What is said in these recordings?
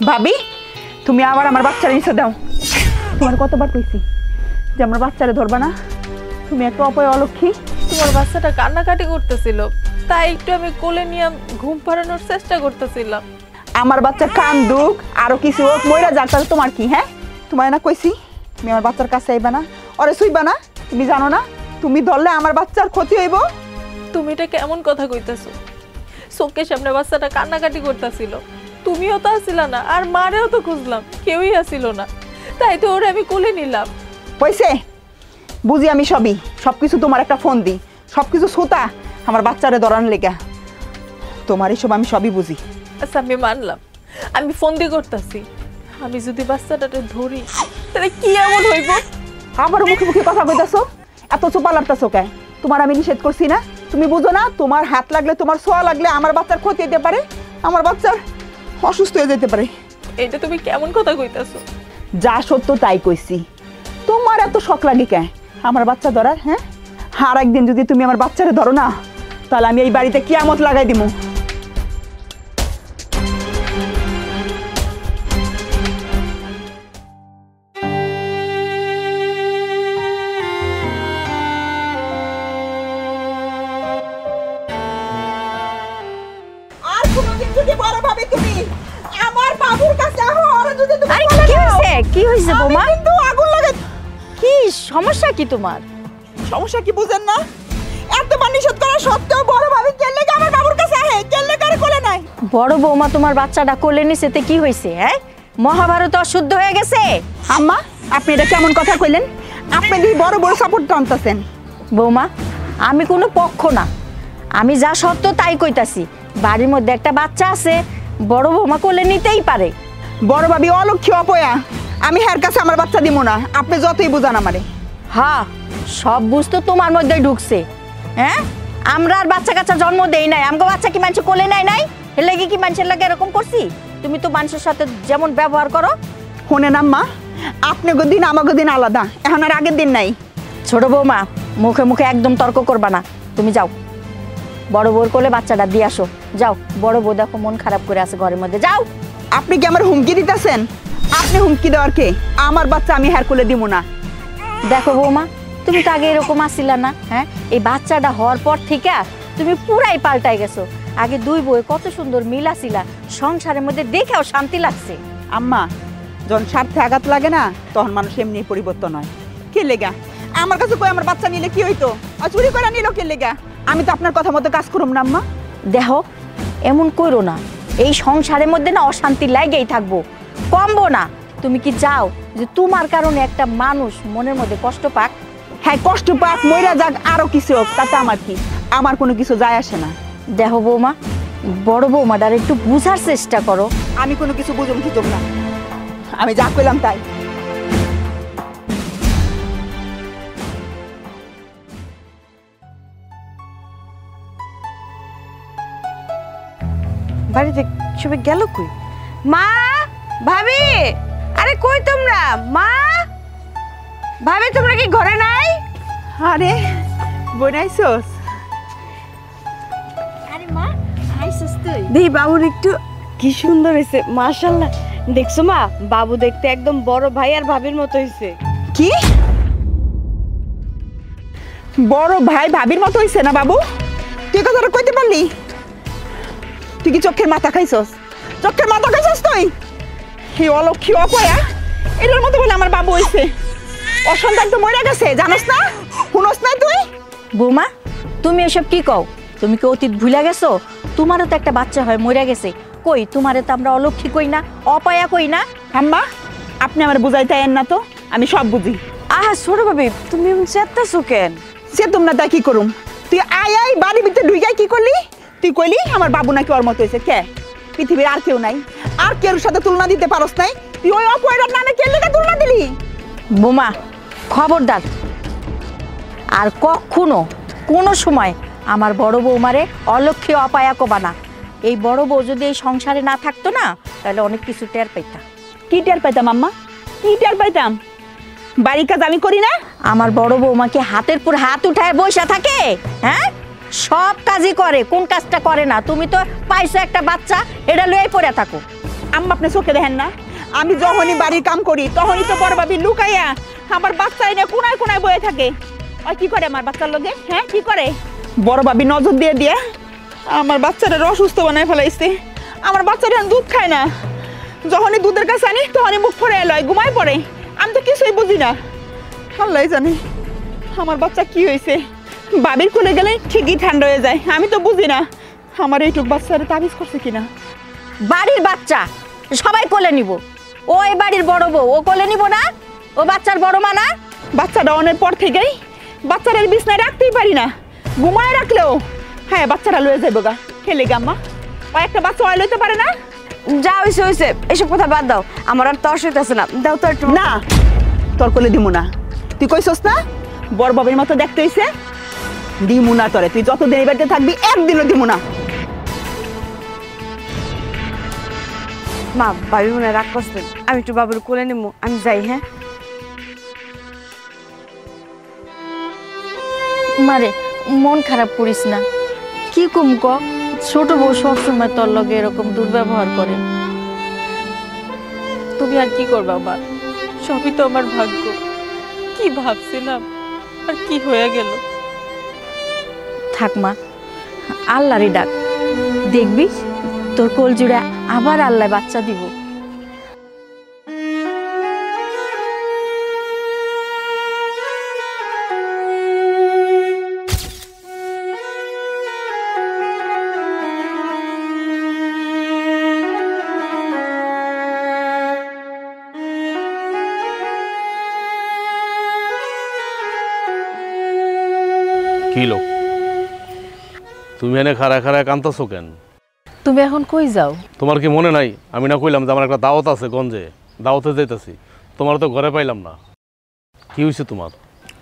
ভাবি তুমি আবার আমার বাচ্চার নিচে দাও। তোমার কতবার কইছি যে আমার বাচ্চারে ধরবা না, তুমি একটা অপয় অলক্ষী। তোমার বাচ্চাটা কান্নাকাটি করতেছিল, তাই একটু আমি কোলে নিয়ে ঘুম পাড়ানোর চেষ্টা করতেছিলাম। আমার বাচ্চা কান্দুক আরো কিছু হোক মইরা যাক, তাহলে তোমার কি? হ্যাঁ তোমায় না কইছি তুমি আমার বাচ্চার কাছে আইবা না, ওরে শুইবা না। তুমি জানো না তুমি ধরলে আমার বাচ্চার ক্ষতি হইব। তুমি এটা কেমন কথা কইতাছো? চোখের সামনে বাচ্চাটা কান্নাকাটি করতেছিল, তুমিও তো আসিল না, আর মারেও তো খুঁজলাম, কেউই আসিল না, তাই তো ওরে আমি কোলে নিলাম। হইছে বুঝি আমি সবই, সবকিছু তোমার একটা ফোন দিই, সবকিছু সোতা আমার বাচ্চারে ধরান লেগা। তোমার এইসব আমি সবই বুঝি। আচ্ছা আমি মানলাম, আমি ফোন দিয়ে করতেছি, আমি যদি বাচ্চাটাকে ধরি তাহলে কি এমন হইব? আমার মুখে মুখে কথা কইতাছো, এত চোপা লাগতাছো কে? তোমার আমি নিষেধ করছি না? তুমি বুঝো না তোমার হাত লাগলে, তোমার ছোঁয়া লাগলে আমার বাচ্চার ক্ষতি হতে পারে, আমার বাচ্চার অসুস্থ হয়ে যেতে পারে। এটা তুমি কেমন কথা কইতাছো? যা সত্য তাই কইছি। তোমার এত শখ লাগে কে আমার বাচ্চা ধরার? হ্যাঁ, আর একদিন যদি তুমি আমার বাচ্চারে ধরো না, তাহলে আমি এই বাড়িতে কিয়ামত লাগাই দিমু। কি হইছে বৌমা? কিন্তু আগুন লাগে। কি সমস্যা কি তোমার? সমস্যা কি বুঝেন না? এতবার নিষেধ করা সত্ত্বেও বড় ভাবি কেলে আমার বাবুর কাছে আহে, কেলে কারে কোলে নাই। বড় বৌমা তোমার বাচ্চাটা কোলে নিছে তে কি হইছে? হ্যাঁ, মহাভারত অশুদ্ধ হয়ে গেছে। আম্মা আপনি এটা কেমন কথা কইলেন? আপনি দি বড় বড় সাপোর্ট টানতাছেন। বৌমা আমি কোনো পক্ষ না, আমি যা সত্য তাই কইতাছি। বাড়ির মধ্যে একটা বাচ্চা আছে, বড় বৌমা কোলে নিতেই পারে। বড় ভাবি অলক্ষী অপয়া, আমি হের কাছে আমার বাচ্চা দিব না, আপনি যতই বুঝান আমারে। হ্যাঁ, সব বুঝতো তোমার মধ্যে ঢুকছে। হ্যাঁ, আমরা আর বাচ্চা কাচ্চা জন্ম দেই নাই, আমাকে বাচ্চা কি মানুষ কোলে নেয় নাই? এর লাগে কি মানুষের লাগে এরকম করছি? তুমি তো মানুষের সাথে যেমন ব্যবহার করো। শোনেন আম্মা, আপনাকে দিন আমাকে দিন আলাদা, এখন আর আগের দিন নাই। ছোট বৌমা মুখে মুখে একদম তর্ক করবা না, তুমি যাও বড় বউর কোলে বাচ্চাটা দিয়ে আসো। যাও, বড় বউ দেখো মন খারাপ করে আছে ঘরের মধ্যে, যাও। আপনি কি আমার হুমকি দিতেছেন? আপনি হুমকি দেওয়ার কে? আমার বাচ্চা আমি হের কোলে দিব না। দেখো বৌমা, তুমি তো আগে এরকম আসিলা না। হ্যাঁ, এই বাচ্চাটা হওয়ার পর থেকে তুমি পুরাই পাল্টাই গেছো। আগে দুই বউ কত সুন্দর মিল আসিলা, সংসারের মধ্যে দেখেও শান্তি লাগছে। আম্মা যখন স্বার্থে আঘাত লাগে না, তখন মানুষ এমনি পরিবর্তন হয়। কে লেগা আমার কাছে কই আমার বাচ্চা নিলে কি হইতো? চুরি করে নিল কে লেগা? আমি তো আপনার কথা মতো কাজ করুম না আম্মা। দেখো এমন করো না, এই সংসারের মধ্যে না অশান্তি লাগেই থাকবো, কমবো না। তুমি কি চাও যে তোমার কারণে একটা মানুষ মনের মধ্যে কষ্ট পাক? হ্যাঁ, কষ্ট পাক, মইরা যাক, আরো কিছু হোক, তাতে আমার কি? আমার কোনো কিছু যায় আসে না। দেখো বৌমা, বড় বৌমাটার একটু বুঝার চেষ্টা করো। আমি কোনো কিছু বুঝুম ঠিকম না, আমি যা কইলাম তাই। বাড়িতে সবাই গেল কই? মা, ভাবি, আরে কই তোমরা? মা, ভাবি তোমরা কি ঘরে নাই? আরে বনাইছস? আরে মা আইছস তুই? দেই বাবুর একটু কি সুন্দর হয়েছে, মাশাআল্লাহ। দেখছো মা, বাবু দেখতে একদম বড় ভাই আর ভাবির মতো হয়েছে। কি বড় ভাই ভাবির মতো হইছে না বাবু? তুই কথাটা কইতে পারলি? তুই কি চোখের মাথা খাইছস? চোখের মাথা খাইছস তুই? কি অলক্ষী অপয়া, এটার মতো বলে আমার বাবু হইছে। অসন্তান তো মরে গেছে, জানোস না? শুনোস না তুই? বৌমা তুমি এসব কি কও? তুমি কি অতীত ভুলে গেছো? তোমারও তো একটা বাচ্চা হয় মরে গেছে। কই তোমারে তো আমরা অলক্ষী কই না, অপয়া কই না। আম্মা আপনি আমার বুঝাইতে আইন না তো, আমি সব বুঝি। আহা ছোট ভাবি, তুমি এমন চেত্তাছো কেন? সে তোমরা তাই কি করুম? তুই আয় আয় বাড়ির ভিতরে ঢুকাই কি করলি? তুই কইলি আমার বাবু নাকি ওর মতো হয়েছে। কে পৃথিবীর আর কেউ নাই? আর কেউ সাথে তুলনা দিতে পারস নাই? তুই ওই অপয়রার নামে কে লেগে তুলনা দিলি? বোমা খবরদার, আর কখনো কোনো সময় আমার বড় বৌমারে অলক্ষী অপায়া কবা না। এই বড় বউ যদি এই সংসারে না থাকতো না, তাহলে অনেক কিছু টের পাইতাম। কি টের পাইতাম আম্মা? কি টের পাইতাম? বাড়ির কাজ আমি করি না? আমার বড় বৌমাকে হাতের পর হাত উঠায় বসে থাকে। হ্যাঁ, সব কাজই করে, কোন কাজটা করে না? তুমি তো পাইছো একটা বাচ্চা, এটা লইয়াই পড়ে থাকো। আম্মা আপনি চোখে দেখেন না, আমি যখনই বাড়ির কাম করি তখনই তো বড় ভাবি লুকাইয়া আমার বাচ্চা এনে কোনায় কোনায় বয়ে থাকে। আর কি করে আমার বাচ্চার লগে? হ্যাঁ কি করে? বড় ভাবি নজর দিয়ে দিয়ে আমার বাচ্চাটা অসুস্থ বানায় ফেলাইছে। আমার বাচ্চাটা দুধ খায় না, যখনই দুধের কাছে আনি তখনই মুখ ফোড়ে লয়, ঘুমায় পড়ে। আমি তো কিছুই বুঝি না, আল্লাহ জানে আমার বাচ্চা কি হয়েছে। বাবির কোলে গেলে ঠিকই ঠান্ডা হয়ে যায়, আমি তো বুঝি না আমার এইটুক বাচ্চারা তাবিজ করছে কিনা। বাড়ির বাচ্চা সবাই কোলে নিব, ওই বাড়ির বড় বউ ও কোলে নিব না? ও বাচ্চার বড় মা না? বাচ্চাটা অনেক পর থেকেই বাচ্চাদের বিছনায় রাখতেই পারি না, ঘুমায় রাখলেও হ্যাঁ বাচ্চারা লয়ে যাইব গা। খেলে গাম্মা ও একটা বাচ্চা ওয়াই লইতে পারে না। যা হইছে হইছে, এসব কথা বাদ দাও, আমার আর তর্স হইতেছে না, দাও তো একটু। না তোর কোলে দিমু না, তুই কইছস না বড় বাবির মতো দেখতে হইছে, দিমু না তোরে। তুই যতদিন এই বাড়িতে থাকবি একদিনও দিমু না। মা ভাবি মনে হয় রাগ করছেন, আমি একটু বাবুর কোলে নেবো, আমি যাই। হ্যাঁ মারে মন খারাপ করিস না। কি কম ক, ছোট বউ সবসময় তোর লগে এরকম দুর্ব্যবহার করে। তুমি আর কি করবা মা, সবই তো আমার ভাগ্য। কি ভাবছিলাম আর কি হয়ে গেল। থাক মা, আল্লাহরই ডাক, দেখবি তোর কোল জুড়ে আবার আল্লাহ বাচ্চা দিব। কি লোক তুমি এনে খাড়া খাড়া কান্তাছো কেন? তুমি এখন কই যাও? তোমার কি মনে নাই আমি না কইলাম যে আমার একটা দাওয়াত আছে গঞ্জে, দাওয়াতে যাইতাছি, তোমার তো ঘরে পাইলাম না। কি হয়েছে তোমার?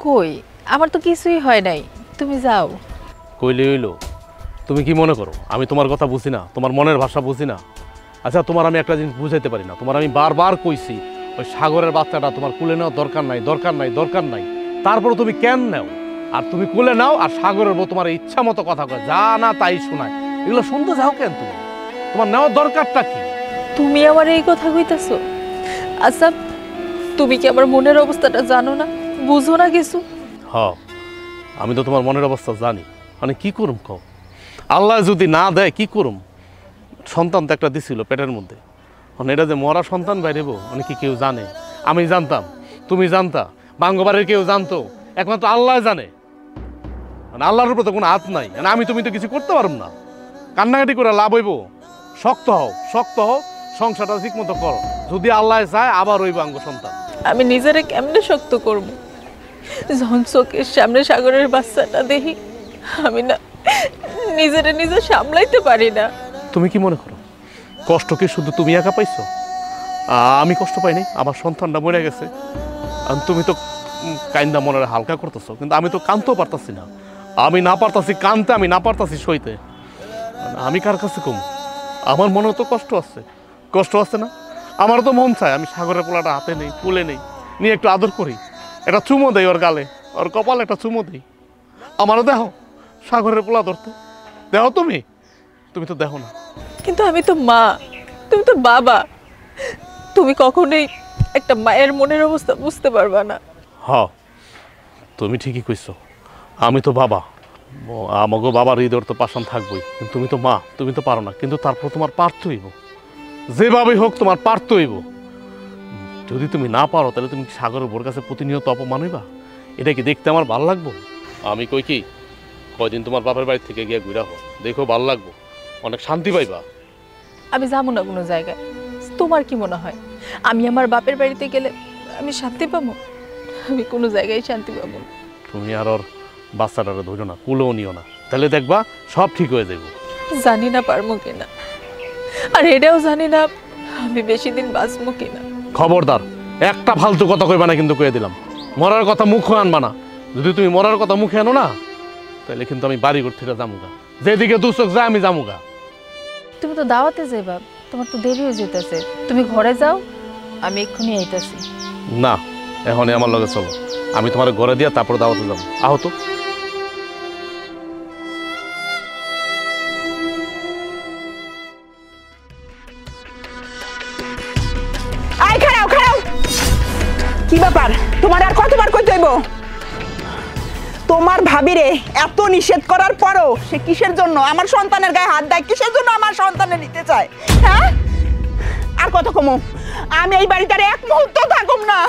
কই, আমার তো কিছুই হয় নাই, তুমি যাও। কইলে হইলো? তুমি কি মনে করো আমি তোমার কথা বুঝি না, তোমার মনের ভাষা বুঝি না? আচ্ছা তোমার আমি একটা জিনিস বুঝাইতে পারি না, তোমার আমি বারবার কইছি ওই সাগরের বাচ্চাটা তোমার কুলে নেওয়া দরকার নাই, দরকার নাই, দরকার নাই, তারপরে তুমি কেন নেও? আর তুমি কুলে নাও আর সাগরের বউ তোমার ইচ্ছা মতো কথা কয়, যা না তাই শোনায়, এগুলো শুনতে যাও কেন তুমি? তোমার নেওয়ার দরকারটা কি? তুমি আমার এই কথা কইতাছো? আচ্ছা তুমি কি আমার মনের অবস্থাটা জানো না, বুঝো না কিছু? হ আমি তো তোমার মনের অবস্থা জানি, মানে কি করুম কও? আল্লাহ যদি না দেয় কি করুম? সন্তান তো একটা দিছিল পেটের মধ্যে, মানে এটা যে মরা সন্তান বাইরেব মানে কি কেউ জানে? আমি জানতাম, তুমি জানতা, বাঙ্গবাড়ির কেউ জানতো, একমাত্র আল্লাহ জানে। মানে আল্লাহর উপর তো কোনো হাত নাই, মানে আমি তুমি তো কিছু করতে পারব না। কান্নাকাটি করে লাভ হইব? শক্ত হও, শক্ত হও, সংসারটা ঠিক মতো করো, যদি আল্লাহ চায় আবার হইব আঙ্গ সন্তান। আমি নিজেরে কেমনে শক্ত করব? যখন চোখের সামনে সাগরের বাচ্চাটা দেখি আমি না নিজেরে নিজে সামলাইতে পারি না। তুমি কি মনে করো কষ্ট কি শুধু তুমি একা পাইছো? আমি কষ্ট পাইনি, আমার সন্তানটা মরে গেছে, আর তুমি তো কাইন্দা মনের হালকা করতেছো, কিন্তু আমি তো কানতেও পারতাছি না, আমি না পারতাছি কানতে, আমি না পারতাছি সইতে। আমি কার কাছে কম? আমার মনে তো কষ্ট আছে, কষ্ট আছে না? আমার তো মন চায় আমি সাগরের পোলাটা হাতে নেই, কুলে নেই, নিয়ে একটু আদর করি, একটা চুমো দেই ওর গালে, ওর কপালে একটা চুমো দেই। আমারও দেখো সাগরের পোলা ধরতে, দেখো তুমি, তুমি তো দেখো না। কিন্তু আমি তো মা, তুমি তো বাবা, তুমি কখনোই একটা মায়ের মনের অবস্থা বুঝতে পারবা না। হ তুমি ঠিকই কইছো, আমি তো বাবা, আমাকে বাবার হৃদয় তো পাশান থাকবোই, কিন্তু তুমি তো মা, তুমি তো পারো না, কিন্তু তারপর তোমার পারতে হইব, যেভাবেই হোক তোমার পারতে হইব। যদি তুমি না পারো তাহলে তুমি সাগরের বোর কাছে প্রতিনিয়ত অপমান হইবা, এটা কি দেখতে আমার ভালো লাগবো? আমি কই কি কয়দিন তোমার বাপের বাড়ি থেকে গিয়ে ঘুরা হো, দেখো ভালো লাগবো, অনেক শান্তি পাইবা। আমি যাবো না কোনো জায়গায়। তোমার কি মনে হয় আমি আমার বাপের বাড়িতে গেলে আমি শান্তি পাবো? আমি কোনো জায়গায় শান্তি পাবো না। তুমি আর ওর বাচ্চাটারে ধরো না, কুলেও নিও না, তাহলে দেখবা সব ঠিক হয়ে যাবে। জানি না পারবো কিনা, আর এটাও জানি না আমি বেশি দিন বাঁচবো কিনা। খবরদার একটা ফালতু কথা কইবা না, কিন্তু কয়ে দিলাম, মরার কথা মুখে আনবা না। যদি তুমি মরার কথা মুখে আনো না তাহলে কিন্তু আমি বাড়ি ঘর থেকে যামুগা, যেদিকে দু চোখ যায় আমি যামুগা। তুমি তো দাওয়াতে যাইবা, তোমার তো দেরি হয়ে যেতেছে, তুমি ঘরে যাও, আমি এক্ষুনি আইতাছি। না এখনই আমার লগে চলো, আমি তোমার ঘরে দিয়া তারপর দাওয়াতে যাবো। আহো তো। কি ব্যাপার তোমার আর কতবার কইতে হইব তোমার ভাবিরে এত নিষেধ করার পরও সে কিসের জন্য আমার সন্তানের গায়ে হাত দেয় কিসের জন্য আমার সন্তানে নিতে চায় হ্যাঁ আর কত কমু আমি এই বাড়িতে আর এক মুহূর্ত থাকুম না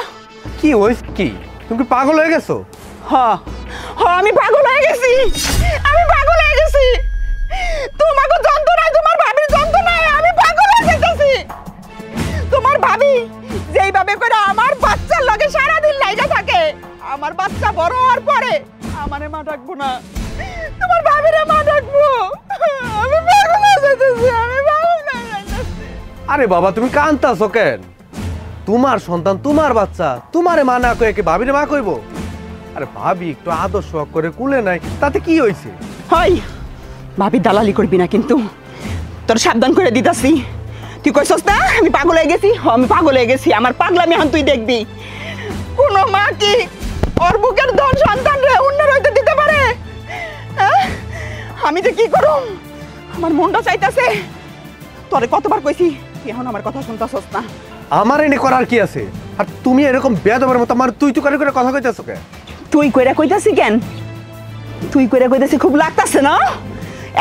কি হইছে কি তুমি কি পাগল হয়ে গেছো হ হ আমি পাগল হয়ে গেছি আমি পাগল হয়ে গেছি তোমাকে যন্ত্রণায় তোমার ভাবির যন্ত্রণায় আমি পাগল হয়ে গেছি তোমার ভাবি যেইভাবে করে আমার বাচ্চার লগে সারাদিন লাইগা থাকে আমার বাচ্চা বড় হওয়ার পরে আমারে মা ডাকবো না তোমার ভাবিরে মা ডাকবো আমি পাগল হয়ে যাইতেছি আমি পাগল হয়ে যাইতেছি আরে বাবা তুমি কাঁদতাছো কেন তোমার সন্তান তোমার বাচ্চা তোমারে মা না কয়ে কি ভাবিরে মা কইব আরে ভাবি একটু আদর্শ করে কুলে নাই তাতে কি হইছে হয় ভাবি দালালি করবি না কিন্তু তোর সাবধান করে দিতাছি তুই কইছস না আমি পাগল হয়ে গেছি আমি পাগল হয়ে গেছি আমার পাগলামি এখন তুই দেখবি কোন মা কি ওর বুকের ধন সন্তান রে অন্যের হইতে দিতে পারে আমি যে কি করুম আমার মনটা চাইতাছে তোরে কতবার কইছি তুই এখন আমার কথা শুনতাছস না আমার এনে করার কি আছে আর তুমি এরকম বেয়াদবের মতো আমার তুই করে করে কথা কইতাছো কেন তুই কইরা কইতাছি কেন তুই কইরা কইতাছি খুব লাগতাছে না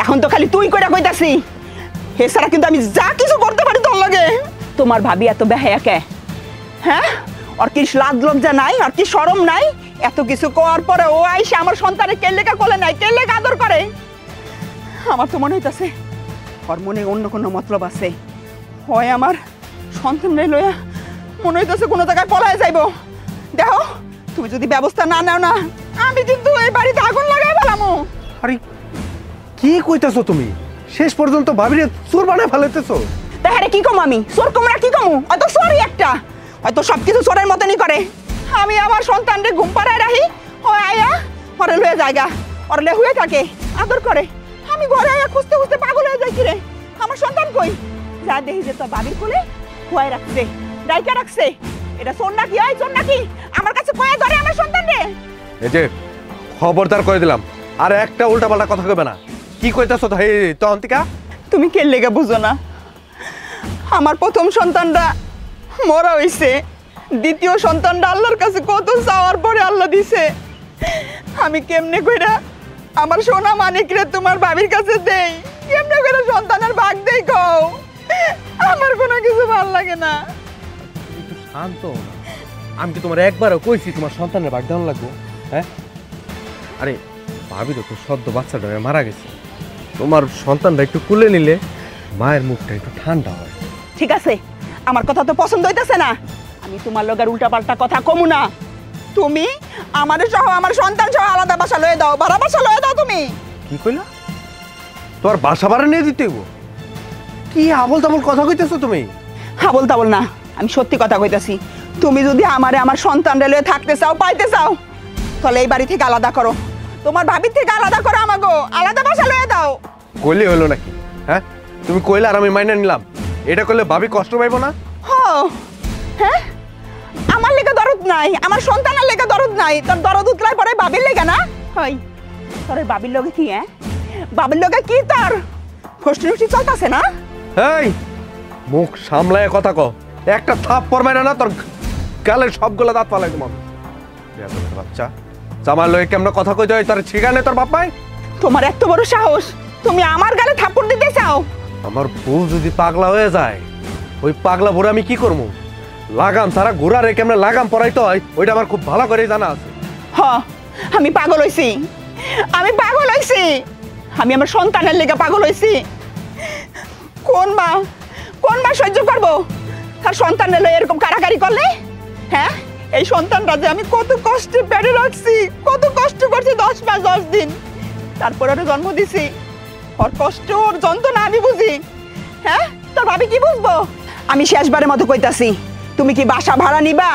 এখন তো খালি তুই কইরা কইতাছি এছাড়া কিন্তু আমি যা কিছু করতে পারি তোর লাগে তোমার ভাবি এত বেহায়া কে হ্যাঁ আর কি লাজ লজ্জা নাই আর কি শরম নাই এত কিছু করার পরে ও আইসা আমার সন্তানের কেলেকা কোলে নাই কেলেকা আদর করে আমার তো মনে হইতাছে ওর মনে অন্য কোনো মতলব আছে হয় আমার সন্তানরে লইয়া মনে হইতাছে কোনো জায়গায় পলায় যাইব দেখো তুমি যদি ব্যবস্থা না নাও না আমি কিন্তু এই বাড়িতে আগুন লাগাই ফেলামু আরে কি কইতাছো তুমি শেষ পর্যন্ত ভাবিরে চোর বানায় ফেলাইতেছো তাহলে কি কম আমি চোর কুমড়া কি কমু হয়তো চোরই একটা হয়তো সবকিছু চোরের মতনই করে আমি আমার সন্তানরে ঘুম পাড়ায় রাখি ও আয়া পরে লয়ে জায়গা ওর লে হয়ে থাকে আদর করে আমি ঘরে আয়া খুঁজতে খুঁজতে পাগল হয়ে যাই কি রে আমার সন্তান কই যা দেখি যে তোর বাবির কোলে খুয়াই রাখছে ডাইকা রাখছে এটা চোর নাকি হয় চোর নাকি আমার কাছে কয়ে ধরে আমার সন্তান রে এই যে খবরদার করে দিলাম আর একটা উল্টাপাল্টা কথা কইবে না কি কইতাছো তো হে তহন্তিকা তুমি কে লেগে বুঝো না আমার প্রথম সন্তানটা মরা হইছে দ্বিতীয় সন্তানটা আল্লাহর কাছে কত চাওয়ার পরে আল্লাহ দিছে আমি কেমনে কইরা আমার সোনা মানিক রে তোমার ভাবির কাছে দেই কেমনে কইরা সন্তানের ভাগ দেই কও আমার কোনো কিছু ভালো লাগে না একটু শান্ত হও না। আমি কি তোমার একবারও কইছি তোমার সন্তানের ভাগ দেওয়া লাগবো হ্যাঁ আরে ভাবির তো সদ্য বাচ্চাটা মারা গেছে তোমার সন্তানটা একটু কুলে নিলে মায়ের মুখটা একটু ঠান্ডা হয় ঠিক আছে আমার কথা তো পছন্দ হইতাছে না আমি তোমার লগের উল্টাপাল্টা কথা কমু না তুমি আমাদের সহ আমার সন্তান সহ আলাদা বাসা লয়ে দাও ভাড়া বাসা লয়ে দাও তুমি কি কইলা তোমার বাসা ভাড়া নিয়ে দিতে হইব কি আবল তাবল কথা কইতেছো তুমি হাবল তাবল না আমি সত্যি কথা কইতাছি তুমি যদি আমারে আমার সন্তান রে লয়ে থাকতে চাও পাইতে চাও তাহলে এই বাড়ি থেকে আলাদা করো তোমার ভাবির থেকে আলাদা করো আমাগো আলাদা বাসা লয়ে দাও কইলে হলো নাকি হ্যাঁ তুমি কইলে আর আমি মাইনা নিলাম এটা করলে ভাবি কষ্ট পাইবো না হ্যাঁ আমার লেগে দরদ নাই আমার সন্তানের লেগে দরদ নাই তোর দরদ উতলাই পরে বাবির লেগে না হয় তোর বাবির লগে কি হ্যাঁ বাবির লগে কি তোর ফষ্টি চলতেছে না এই মুখ সামলায় কথা কও একটা থাপ্পড় মাইরা না তোর গালের সবগুলো দাঁত ফালাই তোমার বাচ্চা জামার লয়ে কেমন কথা কইতে হয় তোর ঠিকানে তোর বাপ মাই তোমার এত বড় সাহস তুমি আমার গালে থাপ্পড় দিতে চাও আমার বউ যদি পাগলা হয়ে যায় ওই পাগলা ভরে আমি কি করবো লাগাম সারা ঘোড়ারে কেমনে লাগাম পরাইতে হয় ওইটা আমার খুব ভালো করে জানা আছে আমি পাগল হইছি আমি পাগল হইছি আমি আমার সন্তানের লেগে পাগল হইছি কোন মা সহ্য করবো তার সন্তানের লয়ে এরকম কারাকারি করলে হ্যাঁ এই সন্তানটা যে আমি কত কষ্টে পেটে রাখছি কত কষ্ট করছি 10 মাস 10 দিন তারপর ওর জন্ম দিছি ওর কষ্ট ওর যন্ত্রণা আমি বুঝি হ্যাঁ তোর ভাবি কি বুঝবো আমি শেষবারের মতো কইতাছি তুমি কি বাসা ভাড়া নিবা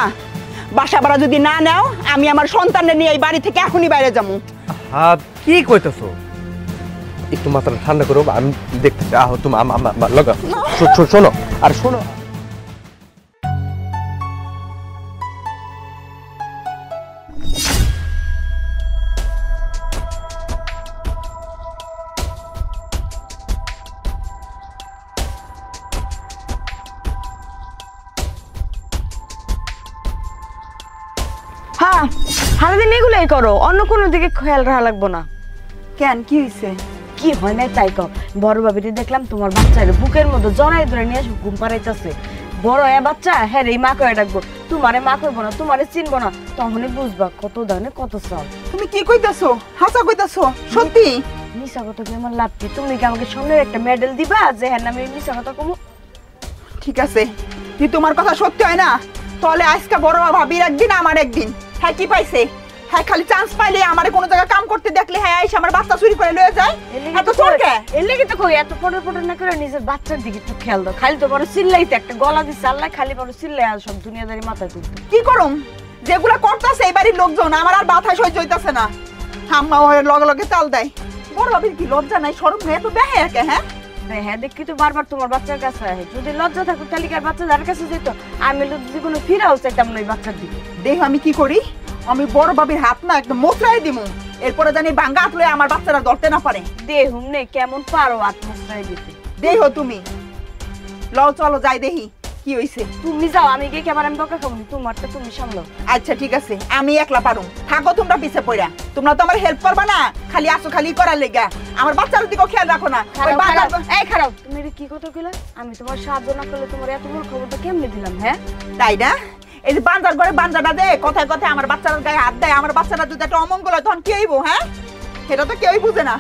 বাসা ভাড়া যদি না নাও আমি আমার সন্তানকে নিয়ে এই বাড়ি থেকে এখনই বাইরে যাবো হ্যাঁ কি কইতেছো একটু মাথাটা ঠান্ডা করো আমি দেখতেছি আহ তুমি লগা শোনো আর শোনো সারাদিন এগুলোই করো, অন্য কোনো দিকে খেয়াল রাখা লাগবো না। কেন কি হয়েছে? কি হয় না তাই কও। বড় ভাবিটি দেখলাম তোমার বাচ্চার বুকের মধ্যে জড়াই ধরে নিয়ে ঘুম পাড়াইতেছে। বড় বাচ্চা হ্যাঁ রে মা কয়ে ডাকবো, তোমারে মা কইবো না, তোমারে চিনবো না, তখনই বুঝবা কত দানে কত চাল। তুমি কি কইতাছো? হাসা কইতাছো? সত্যি? মিশা কথা কি আমার লাভ কি? তুমি কি আমাকে সামনের একটা মেডেল দিবা যে হ্যাঁ আমি মিশা কথা কমু? ঠিক আছে, যদি তোমার কথা সত্যি হয় না তাহলে আজকে বড় ভাবির একদিন আমার একদিন। হ্যাঁ কি পাইছে? হ্যাঁ খালি চান্স পাইলে আমারে কোনো জায়গায় কাম করতে দেখলে হ্যাঁ এসে আমার বাচ্চা চুরি করে লয়ে যায়। এত চোরকে এর লেগে তো কই এত পড়ে পড়ে না করে নিজের বাচ্চার দিকে একটু খেয়াল দাও। খালি তো বড় চিল্লাইতে একটা গলা দিচ্ছে আল্লাহ, খালি বড় চিল্লাই আর সব দুনিয়াদারি মাথায় তুলতে। কি করুম? যেগুলা করতেছে এই বাড়ির লোকজন আমার আর মাথায় সহ্য হইতাছে না। আম্মা ওর লগে লগে চাল দেয়। বড় ভাবির কি লজ্জা নাই শরম নেই? এত দেহে একে হ্যাঁ হ্যাঁ দেখি তো বারবার তোমার বাচ্চার কাছে আসে। যদি লজ্জা থাকতো তাহলে কি আর বাচ্চা যার কাছে যেত? আমি জীবনে ফিরাও চাইতাম না ওই বাচ্চার দিকে। দেখ আমি কি করি, আমি বড় ভাবির হাত না একদম মোচড়াই দিমু, এরপরে জানি ভাঙ্গা হাত লয়ে আমার বাচ্চারা ধরতে না পারে। দেহুম নে কেমন পারো আত্মস্থায় দিতে। দেহ তুমি লও চলো যাই দেখি কি হইছে। তুমি যাও, আমি গিয়ে কেমন আমি বকা খাবো, তোমারটা তুমি সামলাও। আচ্ছা ঠিক আছে, আমি একলা পারুম। থাকো তোমরা পিছে পড়া, তোমরা তো আমার হেল্প করবা না, খালি আসো খালি করার লেগা। আমার বাচ্চার দিকেও খেয়াল রাখো না। ওই এই খারাপ, তুমি এটা কি কথা কইলা? আমি তোমার সাহায্য না করলে তোমার এত বড় খবরটা কেমনে দিলাম? হ্যাঁ তাই না? এই যে বাঞ্জার ঘরে বাঞ্জাটা দে, কথায় কথায় আমার বাচ্চার গায়ে হাত দেয়। আমার বাচ্চাটা যদি একটা অমঙ্গল হয় তখন কি হইব? হ্যাঁ সেটা তো কেউই বুঝে না।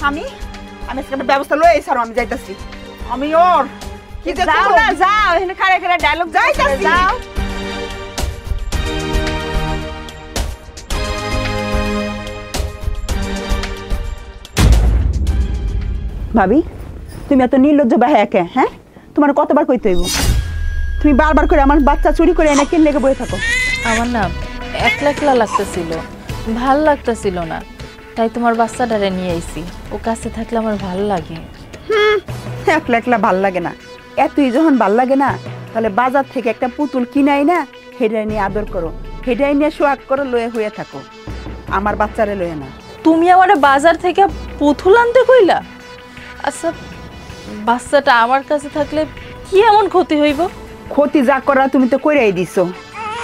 আমি একটা ব্যবস্থা লয়ে এসে আমি যাইতাছি। আমি ওর কি যে যাও না, যাও এখানে খাড়া খাড়া ডায়লগ যাইতাছি। যাও। ভাবি তুমি এত নির্লজ্জ বাহে একে, হ্যাঁ তোমার কতবার কইতে হইব? তুমি বারবার করে আমার বাচ্চা চুরি করে এনে কেন লেগে বয়ে থাকো? আমার না একলা একলা লাগতেছিল, ভাল লাগতেছিল না, তাই তোমার বাচ্চাটারে নিয়ে আইছি। ও কাছে থাকলে আমার ভাল লাগে। একলা একলা ভাল লাগে না? এতই যখন ভাল লাগে না তাহলে বাজার থেকে একটা পুতুল কিনাই না, হেডাই নিয়ে আদর করো, হেডাই নিয়ে সোয়াগ করো, লয়ে হয়ে থাকো। আমার বাচ্চারে লয়ে না। তুমি আমার বাজার থেকে পুতুল আনতে কইলা? আচ্ছা বাচ্চাটা আমার কাছে থাকলে কি এমন ক্ষতি হইব? ক্ষতি যা করা তুমি তো কইরাই দিছো।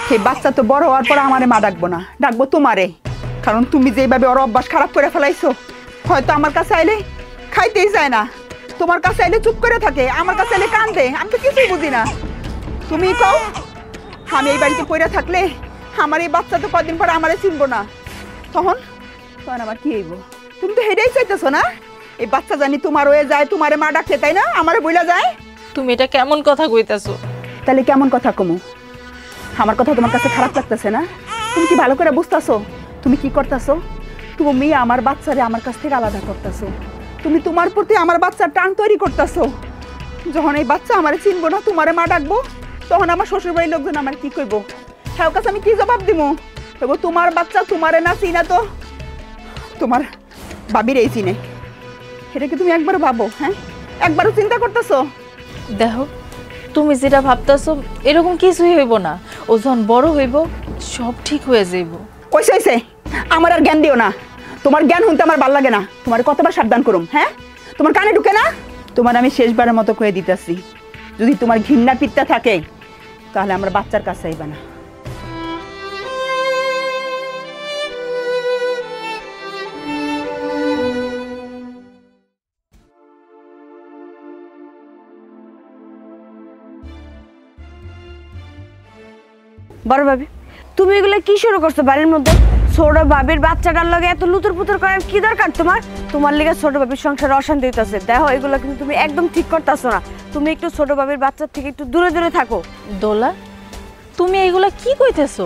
সেই বাচ্চা তো বড় হওয়ার পর আমারে মা ডাকবো না, ডাকবো তোমারে। কারণ তুমি যেভাবে ওর অভ্যাস খারাপ করে ফেলাইছো, হয়তো আমার কাছে আইলে খাইতেই চায় না, তোমার কাছে আইলে চুপ করে থাকে, আমার কাছে আইলে কান্দে। আমি তো কিছুই বুঝি না। তুমি কও আমি এই বাড়িতে পড়ে থাকলে আমার এই বাচ্চা তো কদিন পর আমারে চিনবো না, তখন তখন আমার কি হইব? তুমি তো হেডেই চাইতেছো না এই বাচ্চা জানি তোমার হয়ে যায়, তোমারে মা ডাকতে, তাই না? আমারে বইলা যায়। তুমি এটা কেমন কথা কইতাছো? তাহলে কেমন কথা কমু? আমার কথা তোমার কাছে খারাপ লাগতেছে না? তুমি কি ভালো করে বুঝতেছো তুমি কি করতেছো? তুমি আমার বাচ্চারে আমার কাছ থেকে আলাদা করতেছো। তুমি তোমার প্রতি আমার বাচ্চার টান তৈরি করতেছো। যখন এই বাচ্চা আমারে চিনবো না, তোমারে মা ডাকবো, তখন আমার শ্বশুর বাড়ির লোকজন আমার কি কইব? হ্যাঁ কাছে আমি কি জবাব দিব? তোমার বাচ্চা তোমারে না চিনা তো তোমার ভাবির এই চিনে। এটা কি তুমি একবার ভাবো? হ্যাঁ একবারও চিন্তা করতেছো? দেখো তুমি যেটা ভাবতেছো এরকম কিছুই হইব না। ও যখন বড় হইব সব ঠিক হয়ে যাইব। কইছে আমার আর জ্ঞান দিও না। তোমার জ্ঞান শুনতে আমার ভালো লাগে না। তোমার কতবার সাবধান করুম? হ্যাঁ তোমার কানে ঢুকে না? তোমার আমি শেষবারের মতো কয়ে দিতেছি, যদি তোমার ঘৃণা পিত্তা থাকে তাহলে আমার বাচ্চার কাছে আইবা না। বড় ভাবি তুমি এগুলো কি শুরু করছো বাড়ির মধ্যে? ছোট ভাবির বাচ্চাটার লগে এত লুতুর পুতুর করার কি দরকার তোমার? তোমার লিগে ছোট ভাবির সংসারে অশান্তি হইতাছে। দেখো এগুলো কিন্তু তুমি একদম ঠিক করতেছো না। তুমি একটু ছোট ভাবির বাচ্চার থেকে একটু দূরে দূরে থাকো। দোলা তুমি এগুলা কি কইতেছো?